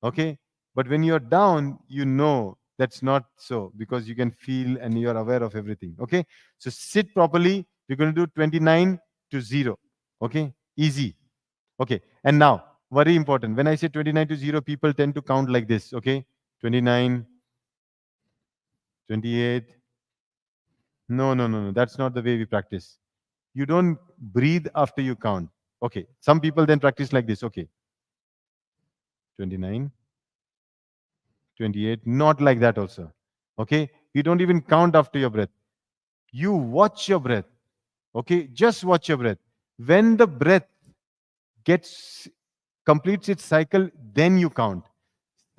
Okay, but when you're down, you know that's not so, because you can feel and you're aware of everything. Okay, so sit properly. We're going to do 29 to 0. Okay, easy. Okay, and now, very important. When I say 29 to 0, people tend to count like this. Okay, 29, 28. No, no, no, no. That's not the way we practice. You don't breathe after you count. Okay, some people then practice like this. Okay, 29, 28. Not like that also. Okay, you don't even count after your breath. You watch your breath. Okay, just watch your breath. When the breath gets completes its cycle, then you count.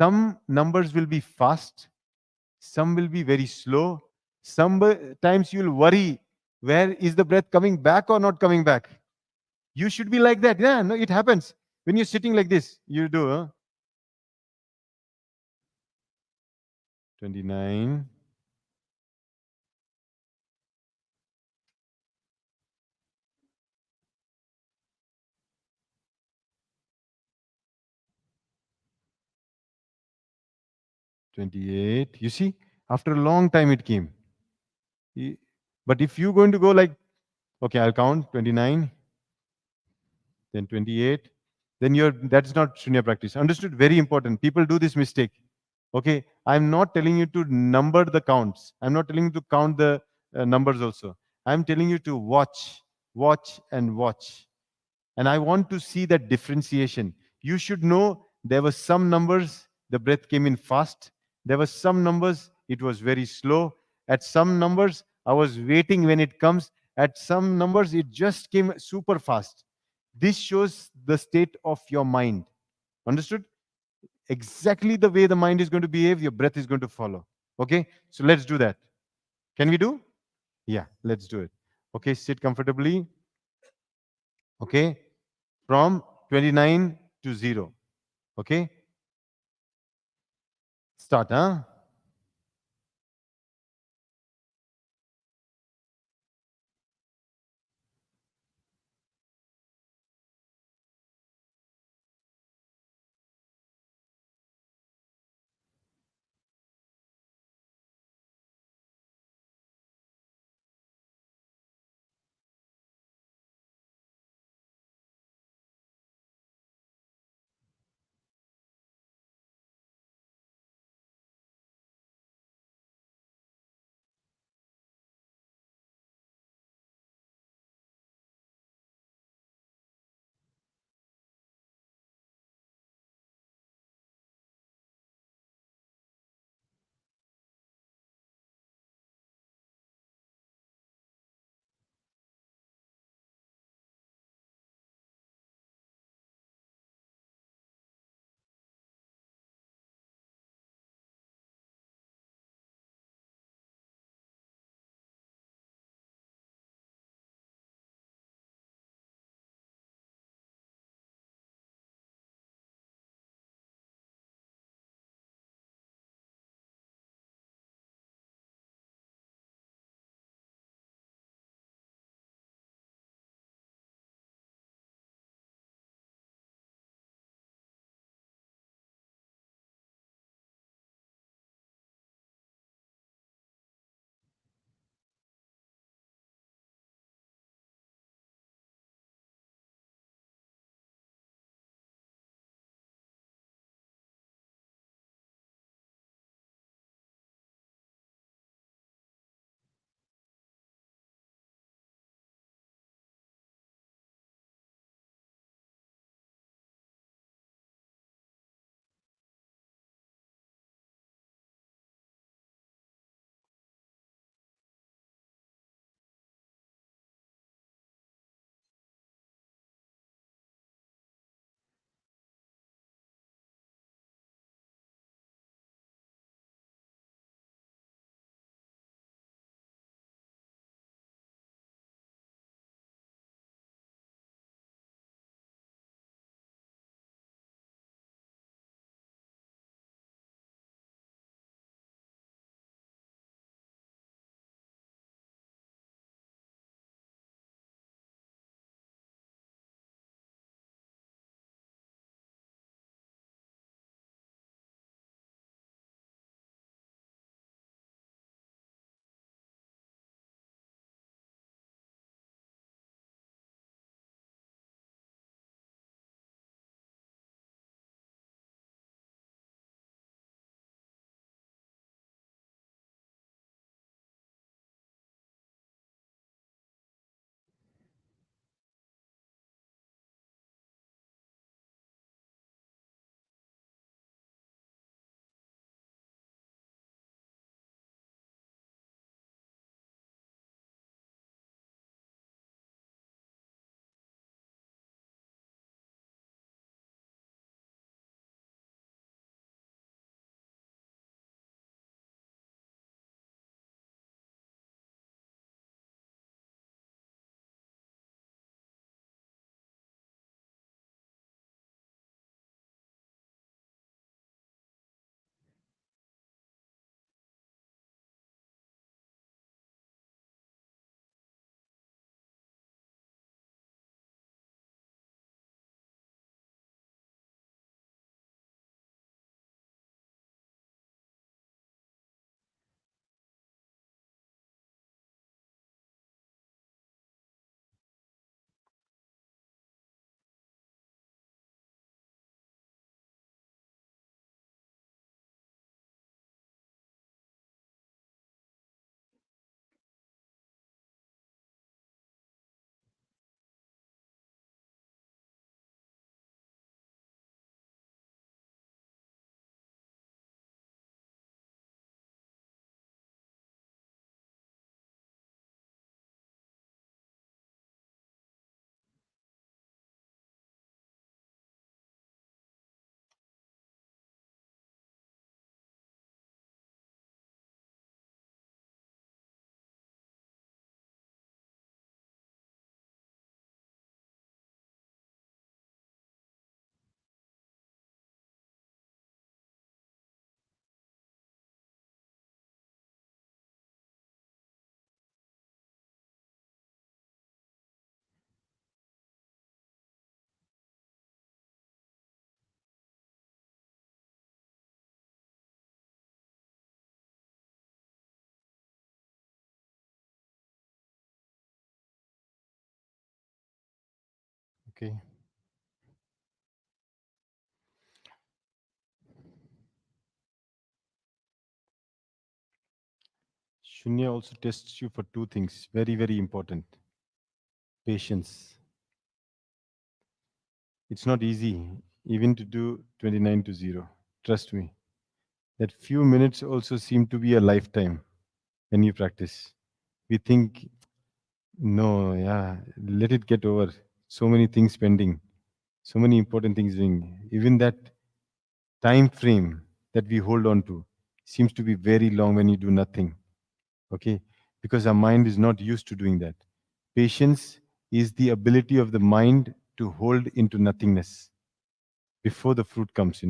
Some numbers will be fast, some will be very slow. Sometimes you'll worry, where is the breath coming back or not coming back? You should be like that. Yeah, no, it happens. When you're sitting like this, you do 29, 28. You see, after a long time it came. Y- But if you're going to go like, okay, I'll count 29, then 28, then that's not Shunya practice. Understood? Very important. People do this mistake. Okay, I'm not telling you to number the counts. I'm not telling you to count the numbers also. I'm telling you to watch, watch, and watch. And I want to see that differentiation. You should know there were some numbers, the breath came in fast. There were some numbers, it was very slow. At some numbers, I was waiting when it comes. At some numbers, it just came super fast. This shows the state of your mind. Understood? Exactly the way the mind is going to behave, your breath is going to follow. Okay? So let's do that. Can we do? Yeah, let's do it. Okay, sit comfortably. Okay? From 29 to 0. Okay? Start, huh? Okay. Shunya also tests you for two things, very, very important. Patience. It's not easy, even to do 29 to 0. Trust me. That few minutes also seem to be a lifetime when you practice. We think, no, yeah, let it get over. So many things pending, so many important things doing. Even that time frame that we hold on to seems to be very long when you do nothing. Okay, because our mind is not used to doing that. Patience is the ability of the mind to hold into nothingness before the fruit comes,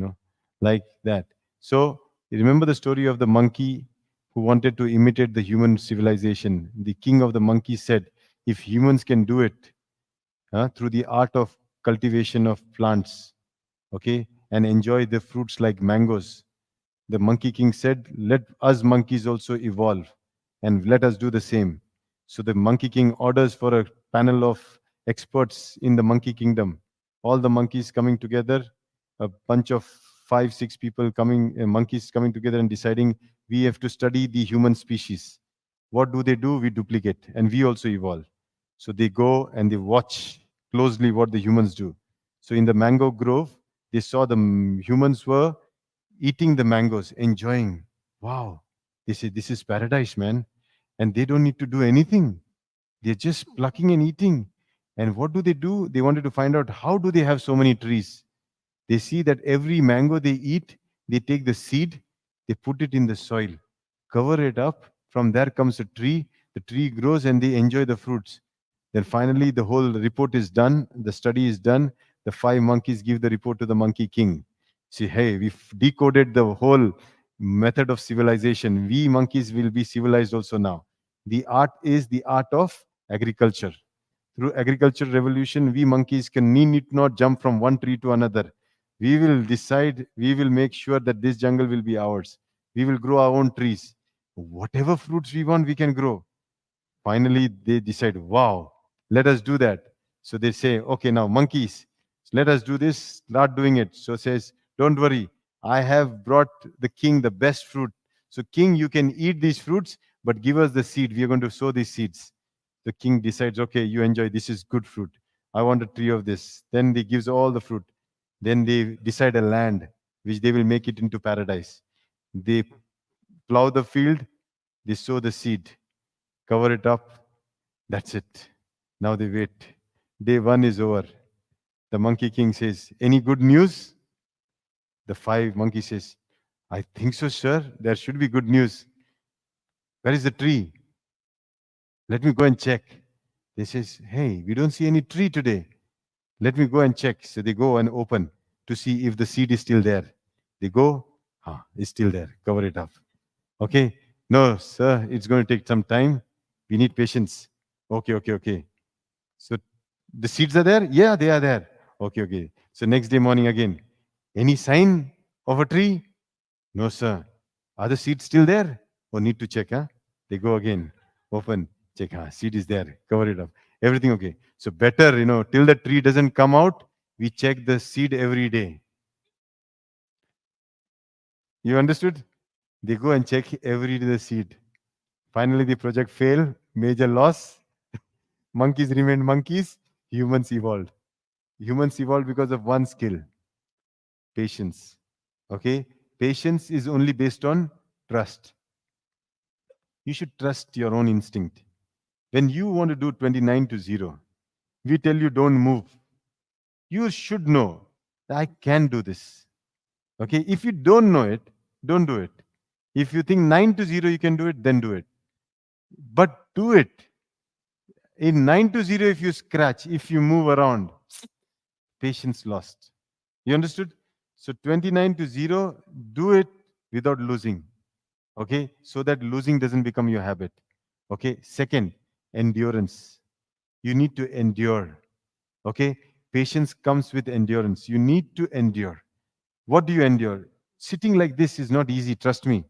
like that. So you remember the story of the monkey who wanted to imitate the human civilization. The king of the monkeys said, if humans can do it, through the art of cultivation of plants, okay, and enjoy the fruits like mangoes, the Monkey King said, let us monkeys also evolve and let us do the same. So the Monkey King orders for a panel of experts in the monkey kingdom. All the monkeys coming together, a bunch of 5, 6 people coming, monkeys coming together and deciding we have to study the human species. What do? We duplicate and we also evolve. So they go and they watch closely what the humans do. So in the mango grove, they saw the humans were eating the mangoes, enjoying. Wow, this is paradise, man. And they don't need to do anything. They're just plucking and eating. And what do? They wanted to find out how do they have so many trees. They see that every mango they eat, they take the seed, they put it in the soil, cover it up. From there comes a tree. The tree grows and they enjoy the fruits. Then finally, the whole report is done. The study is done. The 5 monkeys give the report to the monkey king. See, hey, we've decoded the whole method of civilization. We monkeys will be civilized also now. The art is the art of agriculture. Through agricultural revolution, we monkeys can need not jump from one tree to another. We will decide, we will make sure that this jungle will be ours. We will grow our own trees. Whatever fruits we want, we can grow. Finally, they decide, wow, let us do that. So they say, okay, now monkeys, let us do this, start doing it. So says, don't worry, I have brought the king the best fruit. So king, you can eat these fruits, but give us the seed. We are going to sow these seeds. The king decides, okay, you enjoy, this is good fruit. I want a tree of this. Then they gives all the fruit. Then they decide a land which they will make it into paradise. They plow the field, they sow the seed, cover it up. That's it. Now they wait. Day one is over. The monkey king says, any good news? The 5 monkeys says, I think so, sir. There should be good news. Where is the tree? Let me go and check. They says, hey, we don't see any tree today. Let me go and check. So they go and open to see if the seed is still there. They go, it's still there. Cover it up. Okay. No, sir, it's going to take some time. We need patience. Okay. So the seeds are there? Yeah, they are there. Okay. So next day morning again. Any sign of a tree? No, sir. Are the seeds still there? Oh, need to check, huh? They go again. Open, check, seed is there. Cover it up. Everything okay. So better, till the tree doesn't come out, we check the seed every day. You understood? They go and check every day the seed. Finally, the project failed. Major loss. Monkeys remained monkeys. Humans evolved. Humans evolved because of one skill, patience. Okay? Patience is only based on trust. You should trust your own instinct. When you want to do 29 to 0, we tell you don't move. You should know that I can do this. Okay? If you don't know it, don't do it. If you think 9 to 0 you can do it, then do it. But do it. In 9 to 0, if you scratch, if you move around, patience lost. You understood? So 29 to 0, do it without losing. Okay? So that losing doesn't become your habit. Okay? Second, endurance. You need to endure. Okay? Patience comes with endurance. You need to endure. What do you endure? Sitting like this is not easy, trust me.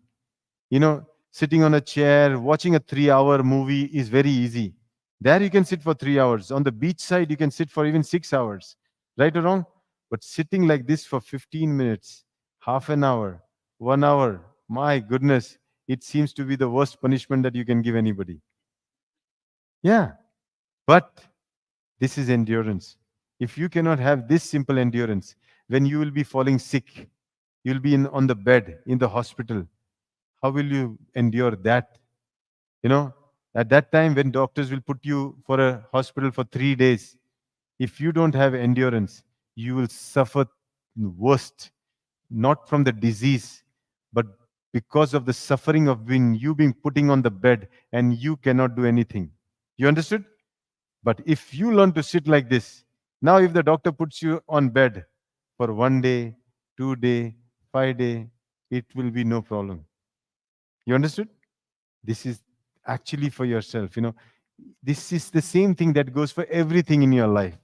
Sitting on a chair, watching a 3-hour movie is very easy. There you can sit for 3 hours. On the beach side, you can sit for even 6 hours. Right or wrong? But sitting like this for 15 minutes, half an hour, 1 hour, my goodness, it seems to be the worst punishment that you can give anybody. Yeah. But this is endurance. If you cannot have this simple endurance, when you will be falling sick, you'll be on the bed in the hospital. How will you endure that? You know, at that time when doctors will put you for a hospital for 3 days, if you don't have endurance, you will suffer worst, not from the disease, but because of the suffering of being you being putting on the bed and you cannot do anything. You understood? But if you learn to sit like this, now if the doctor puts you on bed for 1 day, 2 day, 5 day, it will be no problem. You understood? This is actually for yourself. This is the same thing that goes for everything in your life.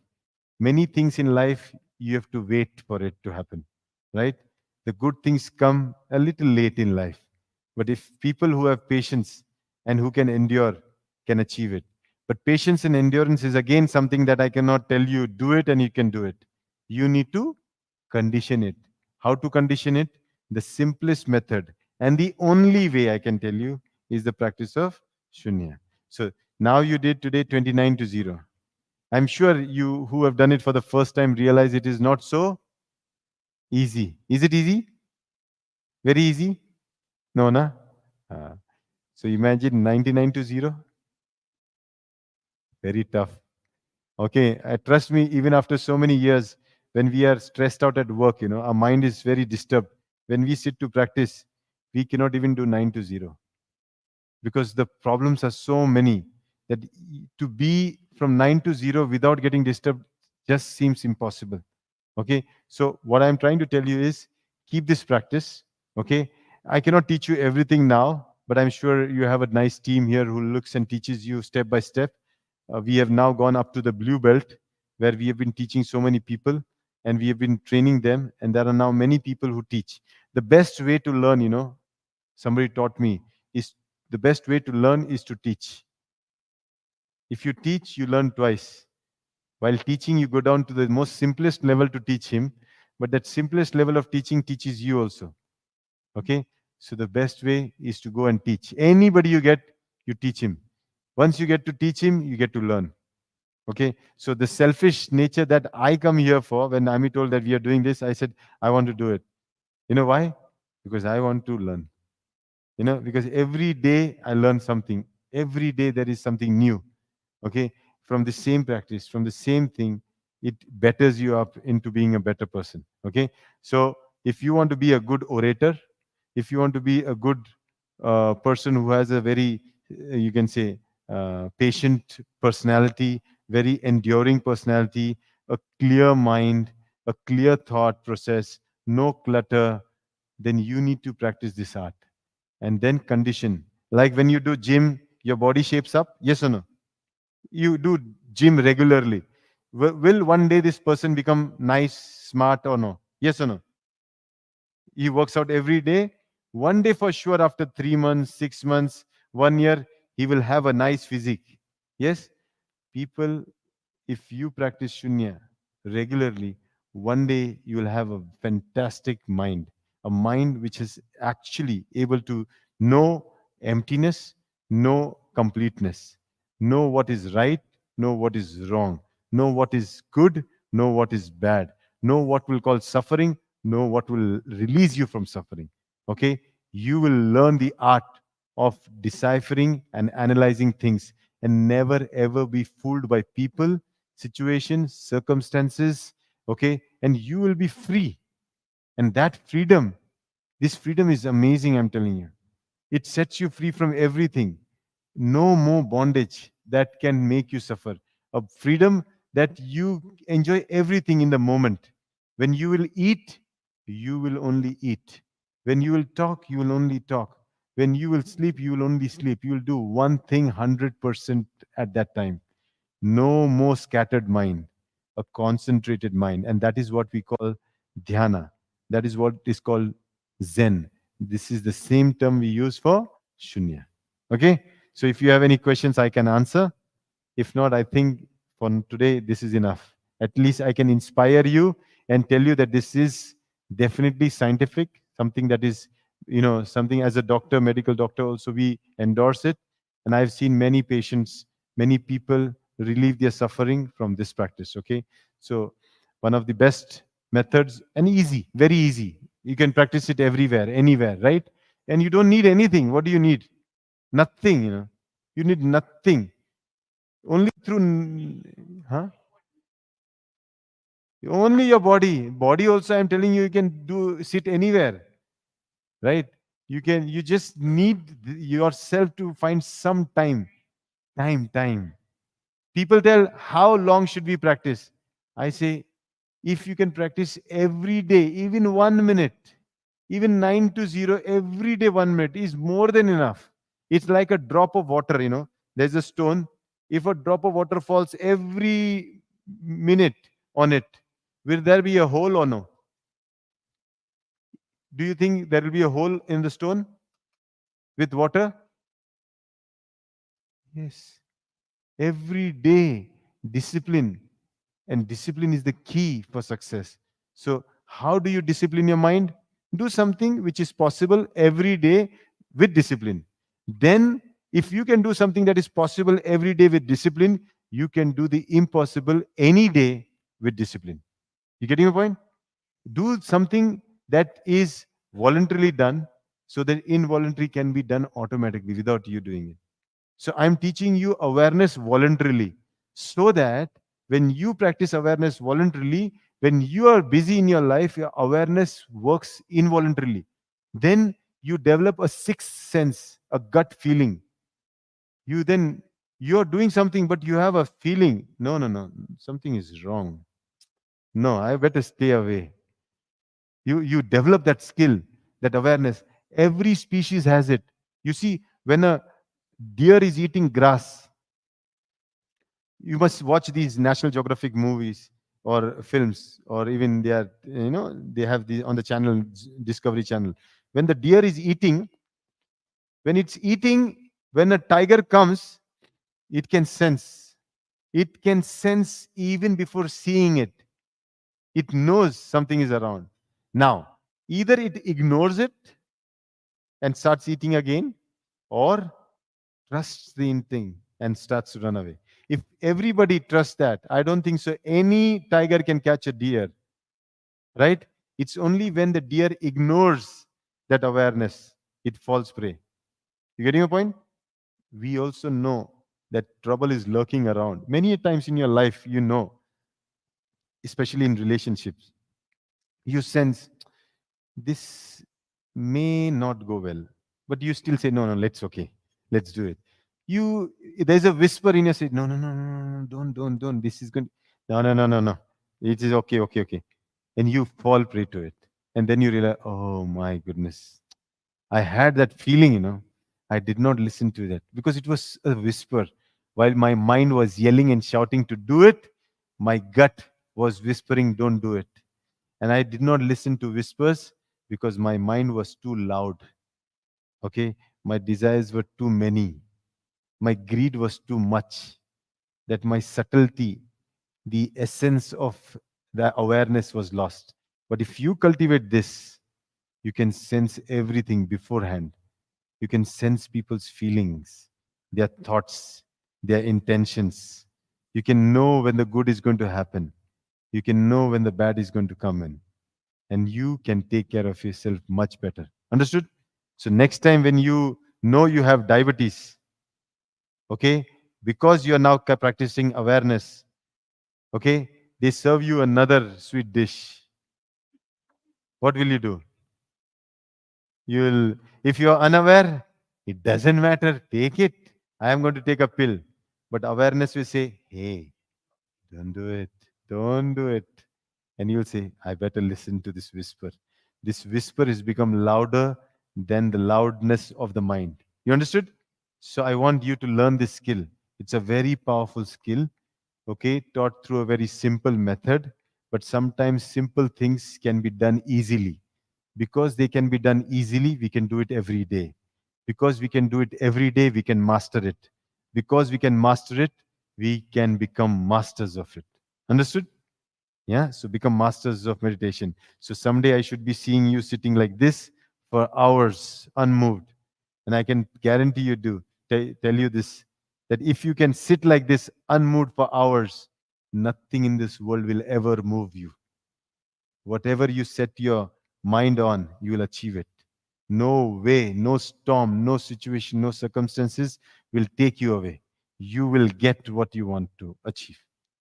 Many things in life, you have to wait for it to happen, right? The good things come a little late in life. But if people who have patience and who can endure can achieve it. But patience and endurance is again something that I cannot tell you, do it and you can do it. You need to condition it. How to condition it? The simplest method and the only way I can tell you is the practice of Shunya. So now you did today 29 to 0. I'm sure you who have done it for the first time realize it is not so easy. Is it easy? Very easy? No, na? Uh, so imagine 99 to 0. Very tough. Okay, trust me, even after so many years, when we are stressed out at work, our mind is very disturbed. When we sit to practice, we cannot even do 9 to 0 because the problems are so many that to be from 9 to 0 without getting disturbed just seems impossible. Okay, so what I'm trying to tell you is keep this practice. Okay, I cannot teach you everything now, but I'm sure you have a nice team here who looks and teaches you step by step. We have now gone up to the blue belt where we have been teaching so many people and we have been training them, and there are now many people who teach. The best way to learn, somebody taught me, is the best way to learn is to teach. If you teach, you learn twice. While teaching, you go down to the most simplest level to teach him, but that simplest level of teaching teaches you also. Okay? So the best way is to go and teach. Anybody you get, you teach him. Once you get to teach him, you get to learn. Okay? So the selfish nature that I come here for, when Ami told that we are doing this, I said, I want to do it. You know why? Because I want to learn. Because every day I learn something. Every day there is something new. Okay, from the same practice, from the same thing, it betters you up into being a better person. Okay, so if you want to be a good orator, if you want to be a good person who has a very you can say patient personality, very enduring personality, a clear mind, a clear thought process, no clutter, then you need to practice this art and then condition. Like when you do gym, your body shapes up, yes or no? You do gym regularly, will one day this person become nice, smart or no? Yes or no? He works out every day. One day for sure, after 3 months, 6 months, 1 year, he will have a nice physique. Yes, people, if you practice Shunya regularly, one day you will have a fantastic mind, a mind which is actually able to know emptiness, know completeness, know what is right, know what is wrong, know what is good, know what is bad, know what will cause suffering, know what will release you from suffering. Okay? You will learn the art of deciphering and analyzing things and never ever be fooled by people, situations, circumstances. Okay? And you will be free. And that freedom, this freedom is amazing, I'm telling you. It sets you free from everything. No more bondage that can make you suffer. A freedom that you enjoy everything in the moment. When you will eat, you will only eat. When you will talk, you will only talk. When you will sleep, you will only sleep. You will do one thing 100% at that time. No more scattered mind, a concentrated mind. And that is what we call dhyana. That is what is called Zen. This is the same term we use for Shunya. Okay? So if you have any questions, I can answer. If not, I think for today, this is enough. At least I can inspire you and tell you that this is definitely scientific, something that is, something as a doctor, medical doctor, also we endorse it. And I've seen many patients, many people relieve their suffering from this practice. Okay. So, one of the best methods, and easy, very easy. You can practice it everywhere, anywhere, right? And you don't need anything. What do you need? Nothing. You need nothing. Only through, huh? Only your body. Body also, I'm telling you, you can do sit anywhere, right? You just need yourself to find some time. Time. People tell, how long should we practice? I say, if you can practice every day, even 1 minute, even 9 to 0, every day 1 minute is more than enough. It's like a drop of water. There's a stone. If a drop of water falls every minute on it, will there be a hole or no? Do you think there will be a hole in the stone with water? Yes. Every day, discipline. And discipline is the key for success. So, how do you discipline your mind? Do something which is possible every day with discipline. Then, if you can do something that is possible every day with discipline, you can do the impossible any day with discipline. You getting my point? Do something that is voluntarily done so that involuntary can be done automatically without you doing it. So I'm teaching you awareness voluntarily so that when you practice awareness voluntarily, when you are busy in your life, your awareness works involuntarily. Then you develop a sixth sense, a gut feeling. You're doing something, but you have a feeling. No, something is wrong. No, I better stay away. You develop that skill, that awareness. Every species has it. You see, when a deer is eating grass, you must watch these National Geographic movies or films, or even they have the on the channel, Discovery Channel. When the deer is eating, when it's eating, when a tiger comes, it can sense. It can sense even before seeing it. It knows something is around. Now, either it ignores it and starts eating again, or trusts the instinct and starts to run away. If everybody trusts that, I don't think so. Any tiger can catch a deer, right? It's only when the deer ignores that awareness, it falls prey. You getting a point? We also know that trouble is lurking around. Many times in your life, especially in relationships, you sense this may not go well, but you still say, no, let's do it. There's a whisper in your head, no, don't, this is going, no, it is okay, and you fall prey to it, and then you realize, oh my goodness, I had that feeling. I did not listen to that because it was a whisper. While my mind was yelling and shouting to do it, my gut was whispering, don't do it. And I did not listen to whispers because my mind was too loud. Okay. My desires were too many. My greed was too much. That my subtlety, the essence of the awareness was lost. But if you cultivate this, you can sense everything beforehand. You can sense people's feelings, their thoughts, their intentions. You can know when the good is going to happen. You can know when the bad is going to come in. And you can take care of yourself much better. Understood? So next time when you know you have diabetes, okay, because you are now practicing awareness, okay, they serve you another sweet dish. What will you do? You'll, if you're unaware, it doesn't matter, take it. I am going to take a pill. But awareness will say, hey, don't do it. Don't do it. And you'll say, I better listen to this whisper. This whisper has become louder than the loudness of the mind. You understood? So I want you to learn this skill. It's a very powerful skill, okay, taught through a very simple method. But sometimes simple things can be done easily. Because they can be done easily, we can do it every day. Because we can do it every day, we can master it. Because we can master it, we can become masters of it. Understood? Yeah. So become masters of meditation. So someday I should be seeing you sitting like this for hours, unmoved. And I can guarantee you tell you this, that if you can sit like this unmoved for hours, nothing in this world will ever move you. Whatever you set your mind on, you will achieve it. No way, no storm, no situation, no circumstances will take you away. You will get what you want to achieve.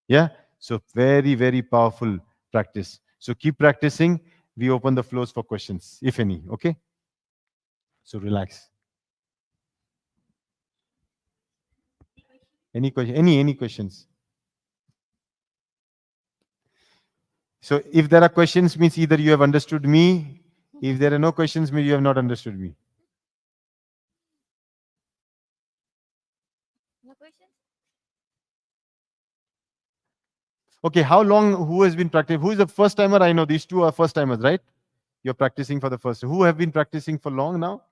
Yeah. So very, very powerful practice. So keep practicing. We open the floors for questions, if any. Okay. So relax. Any question? Any questions? So if there are questions, means either you have understood me. If there are no questions, means you have not understood me. No questions? Okay, how long? Who has been practicing? Who is the first timer? I know these two are first timers, right? You're practicing for the first. Who have been practicing for long now?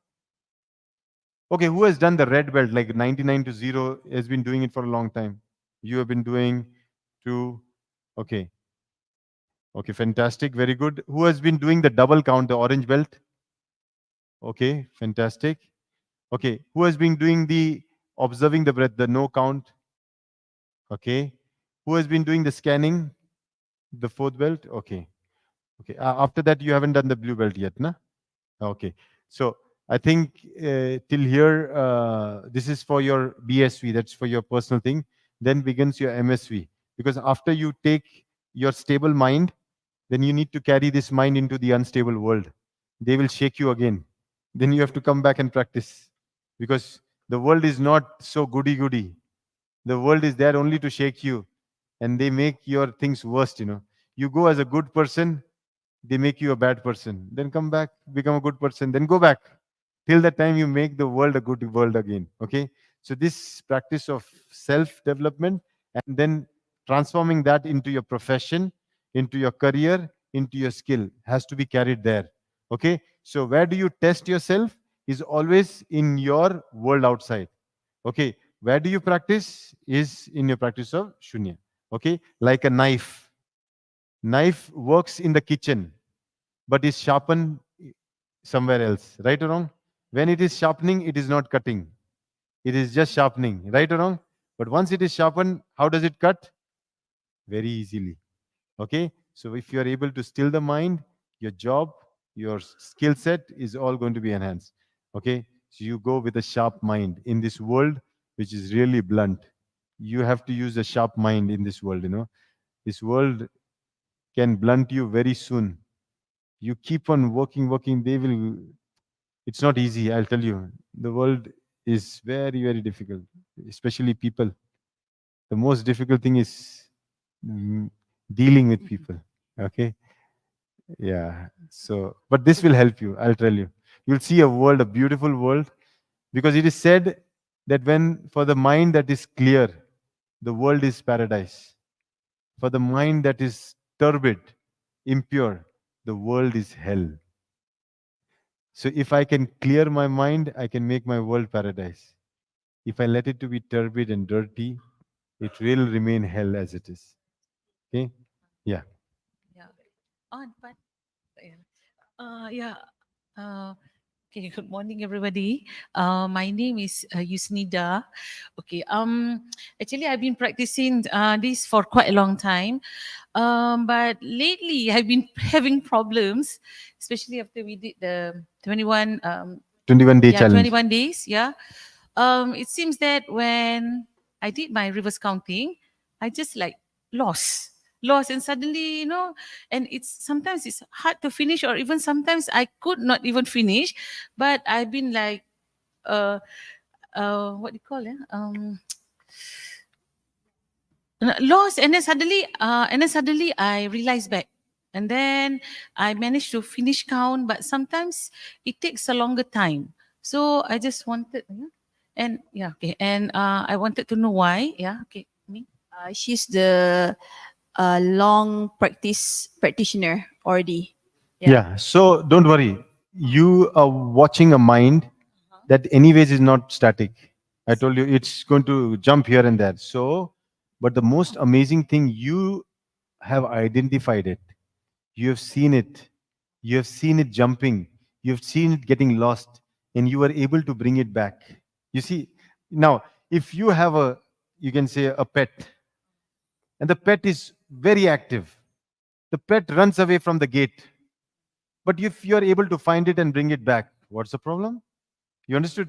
Okay, who has done the red belt like 99 to 0 has been doing it for a long time? You have been doing two. Okay, okay, fantastic, very good. Who has been doing the double count, the orange belt? Okay, fantastic. Okay, who has been doing the observing the breath, the no count? Okay, who has been doing the scanning, the fourth belt? Okay, okay. After that, you haven't done the blue belt yet, na? Okay. So I think till here, this is for your BSV, that's for your personal thing. Then begins your MSV. Because after you take your stable mind, then you need to carry this mind into the unstable world. They will shake you again. Then you have to come back and practice. Because the world is not so goody goody. The world is there only to shake you. And they make your things worst. You go as a good person, they make you a bad person. Then come back, become a good person, then go back. Till the time you make the world a good world again. Okay. So this practice of self-development and then transforming that into your profession, into your career, into your skill has to be carried there. Okay. So where do you test yourself is always in your world outside. Okay. Where do you practice is in your practice of Shunya. Okay. Like a knife. Knife works in the kitchen but is sharpened somewhere else. Right or wrong? When it is sharpening, it is not cutting. It is just sharpening. Right or wrong? But once it is sharpened, how does it cut? Very easily. Okay? So if you are able to still the mind, your job, your skill set is all going to be enhanced. Okay? So you go with a sharp mind in this world, which is really blunt. You have to use a sharp mind in this world. This world can blunt you very soon. You keep on working, they will. It's not easy, I'll tell you. The world is very, very difficult, especially people. The most difficult thing is mm, dealing with people. Okay. Yeah. So, but this will help you, I'll tell you. You'll see a world, a beautiful world, because it is said that when for the mind that is clear, the world is paradise. For the mind that is turbid, impure, the world is hell. So if I can clear my mind, I can make my world paradise. If I let it to be turbid and dirty, it will remain hell as it is. Okay? Yeah. Yeah. On, but yeah. Yeah. Uh, okay. Good morning, everybody. My name is Yusnida. Okay. Actually, I've been practicing this for quite a long time. But lately, I've been having problems, especially after we did the 21 21-day yeah, challenge. 21 days. Yeah. It seems that when I did my reverse counting, I just like lost, and suddenly, and it's sometimes it's hard to finish, or even sometimes I could not even finish, but I've been like, what do you call it? Lost, and then suddenly I realized back. And then I managed to finish count, but sometimes it takes a longer time. So I just wanted, yeah, and yeah, okay, and I wanted to know why. Yeah, okay, me. She's the long practitioner already. Yeah. So don't worry. You are watching a mind that, anyways, is not static. I told you it's going to jump here and there. So But the most amazing thing, you have identified it. You have seen it. You have seen it jumping. You have seen it getting lost, and you are able to bring it back. You see, now, if you have you can say a pet, and the pet is very active, the pet runs away from the gate. But if you are able to find it and bring it back, what's the problem? You understood?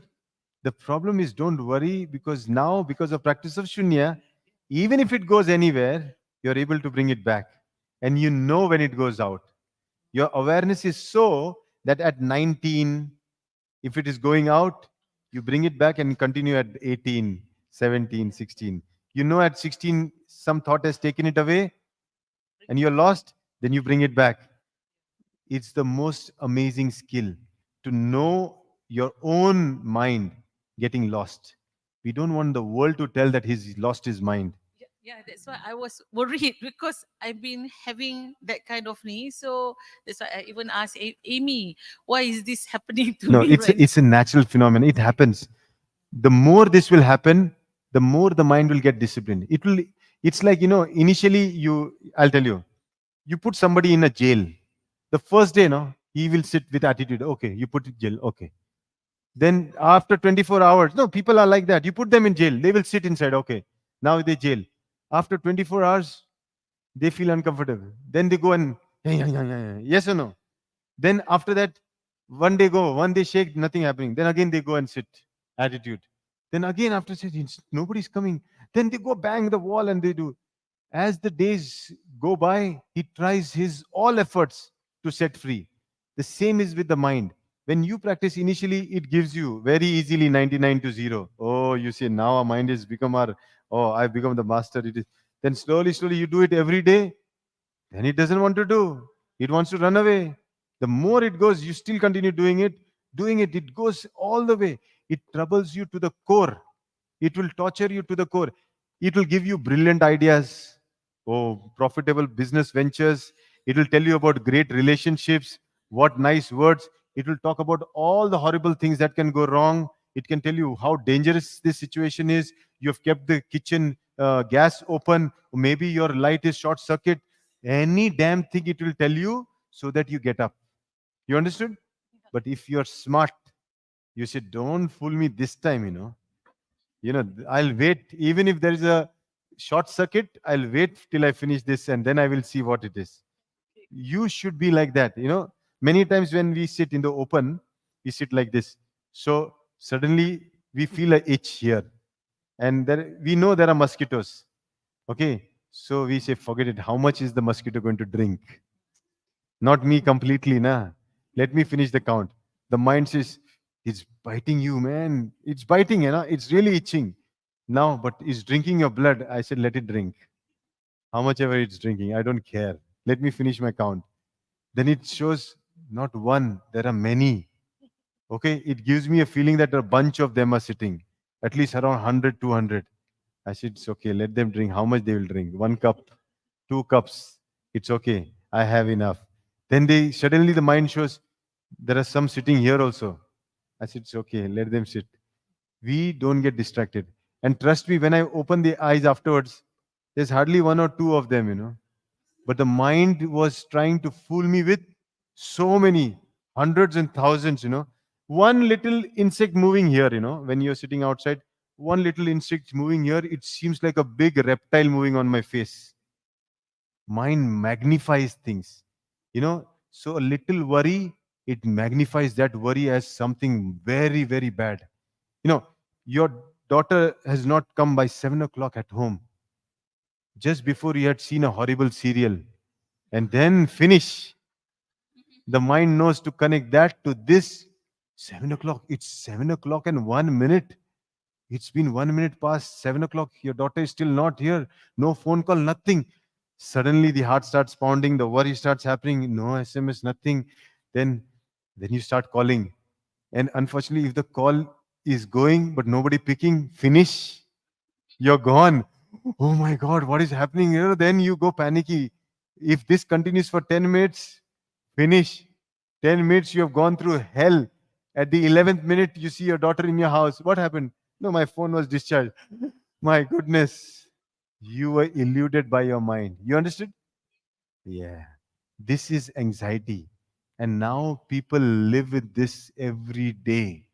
The problem is, don't worry, because now, because of practice of Shunya, even if it goes anywhere, you're able to bring it back. And you know when it goes out. Your awareness is so that at 19, if it is going out, you bring it back and continue at 18, 17, 16. You know at 16, some thought has taken it away and you're lost, then you bring it back. It's the most amazing skill to know your own mind getting lost. We don't want the world to tell that he's lost his mind. Yeah, that's why I was worried because I've been having that kind of knee. So that's why I even asked Amy, why is this happening to No, me right it's a natural phenomenon. It happens. The more this will happen, the more the mind will get disciplined. It's like, initially I'll tell you, you put somebody in a jail. The first day, no, he will sit with attitude. Okay, you put it jail. Okay. Then after 24 hours, no, people are like that. You put them in jail, they will sit inside. Okay. Now they jail. After 24 hours, they feel uncomfortable. Then they go and yes or no? Then after that, one day go, one day shake, nothing happening. Then again they go and sit, attitude. Then again after sitting, nobody's coming. Then they go bang the wall and they do. As the days go by, he tries his all efforts to set free. The same is with the mind. When you practice initially, it gives you very easily 99 to 0. Oh, you see, now our mind has become I've become the master. It is. Then slowly, slowly, you do it every day. Then it doesn't want to do. It wants to run away. The more it goes, you still continue doing it, it goes all the way. It troubles you to the core. It will torture you to the core. It will give you brilliant ideas, profitable business ventures. It will tell you about great relationships, what nice words. It will talk about all the horrible things that can go wrong. It can tell you how dangerous this situation is. You have kept the kitchen gas open. Maybe your light is short circuit. Any damn thing it will tell you so that you get up. You understood? But if you're smart, you say, don't fool me this time, I'll wait. Even if there is a short circuit, I'll wait till I finish this and then I will see what it is. You should be like that. Many times when we sit in the open, we sit like this. So suddenly we feel a itch here. And we know there are mosquitoes. Okay. So we say, forget it. How much is the mosquito going to drink? Not me completely, nah. Let me finish the count. The mind says, it's biting you, man. It's biting, It's really itching. Now, but it's drinking your blood. I said, let it drink. How much ever it's drinking, I don't care. Let me finish my count. Then it shows not one, there are many. Okay, it gives me a feeling that a bunch of them are sitting, at least around 100, 200. I said, it's okay, let them drink. How much they will drink? 1 cup, 2 cups. It's okay. I have enough. Then suddenly the mind shows there are some sitting here also. I said, it's okay, let them sit. We don't get distracted. And trust me, when I open the eyes afterwards, there's hardly one or two of them. But the mind was trying to fool me with so many, hundreds and thousands. One little insect moving here, when you're sitting outside, one little insect moving here, it seems like a big reptile moving on my face. Mind magnifies things, so a little worry, it magnifies that worry as something very, very bad. Your daughter has not come by 7 o'clock at home, just before you had seen a horrible serial, and then finish. The mind knows to connect that to this. 7 o'clock, it's 7 o'clock and 1 minute. It's been 1 minute past 7 o'clock. Your daughter is still not here. No phone call, nothing. Suddenly the heart starts pounding, the worry starts happening. No SMS, nothing. Then you start calling. And unfortunately, if the call is going but nobody picking, finish. You're gone. Oh my God, what is happening? Then you go panicky. If this continues for 10 minutes, finish. 10 minutes, you have gone through hell. At the 11th minute, you see your daughter in your house. What happened? No, my phone was discharged. My goodness. You were eluded by your mind. You understood? Yeah. This is anxiety. And now people live with this every day.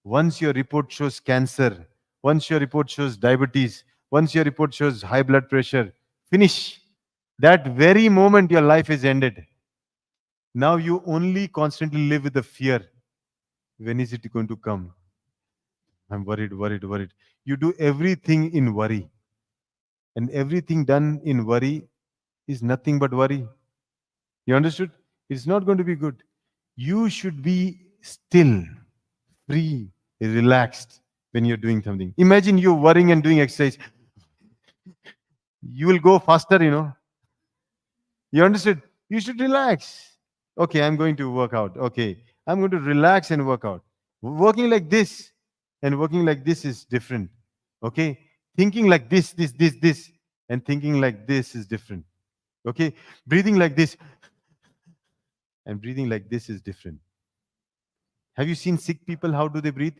Once your report shows cancer, once your report shows diabetes, once your report shows high blood pressure, finish. That very moment your life is ended. Now you only constantly live with the fear. When is it going to come? I'm worried, worried, worried. You do everything in worry. And everything done in worry is nothing but worry. You understood? It's not going to be good. You should be still, free, relaxed when you're doing something. Imagine you worrying and doing exercise. You will go faster. You understood? You should relax. Okay, I'm going to work out. Okay, I'm going to relax and work out. Working like this and working like this is different. Okay, thinking like this, and thinking like this is different. Okay, breathing like this and breathing like this is different. Have you seen sick people? How do they breathe?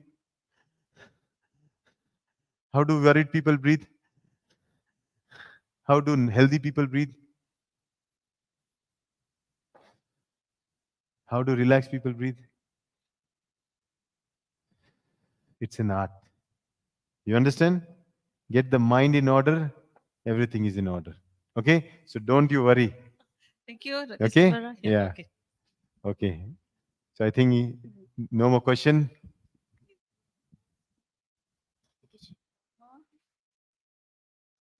How do worried people breathe? How do healthy people breathe? How do relaxed people breathe? It's an art. You understand? Get the mind in order, everything is in order. Okay? So don't you worry. Thank you, Rajesh Okay? Savera. Yeah. Okay. Okay. So I think no more question.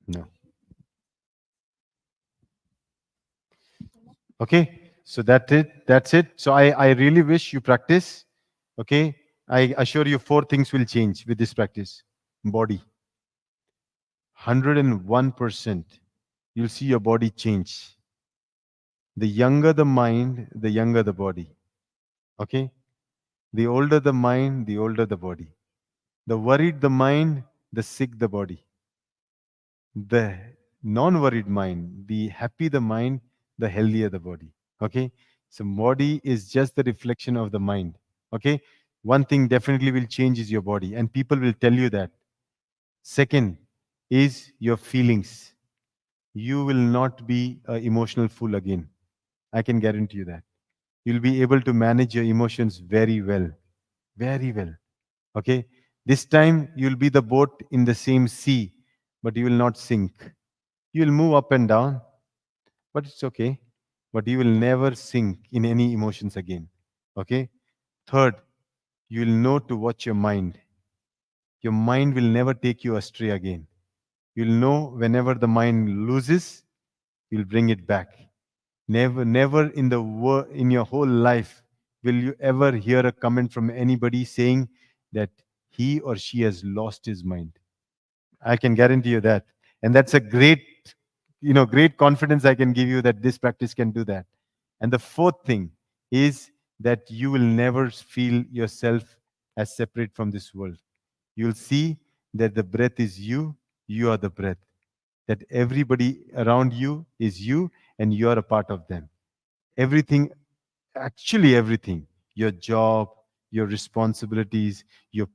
No. Okay. So that's it. That's it. So I really wish you practice. Okay. I assure you 4 things will change with this practice. Body. 101%. You'll see your body change. The younger the mind, the younger the body. Okay? The older the mind, the older the body. The worried the mind, the sick the body. The non worried mind, the happy the mind, the healthier the body. Okay? So, body is just the reflection of the mind. Okay? One thing definitely will change is your body, and people will tell you that. Second is your feelings. You will not be an emotional fool again. I can guarantee you that. You'll be able to manage your emotions very well. Very well. Okay? This time you'll be the boat in the same sea, but you will not sink. You'll move up and down, but it's okay. But you will never sink in any emotions again. Okay? Third, you will know to watch your mind. Your mind will never take you astray again. You'll know whenever the mind loses, you'll bring it back. Never in in your whole life will you ever hear a comment from anybody saying that he or she has lost his mind. I can guarantee you that. And that's a great confidence I can give you that this practice can do that. And the fourth thing is that you will never feel yourself as separate from this world. You'll see that the breath is you, you are the breath. That everybody around you is you, and you are a part of them. Everything, actually everything, your job, your responsibilities, your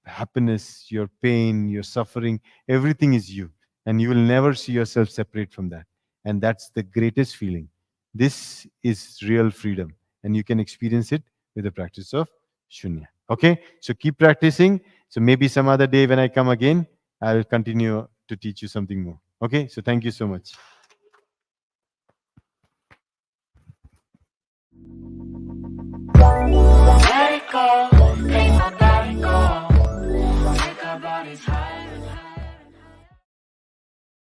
happiness, your pain, your suffering, everything is you. And you will never see yourself separate from that. And that's the greatest feeling. This is real freedom. And you can experience it with the practice of Shunya. Okay? So keep practicing. So maybe some other day when I come again, I'll continue to teach you something more. Okay? So thank you so much. Let it go.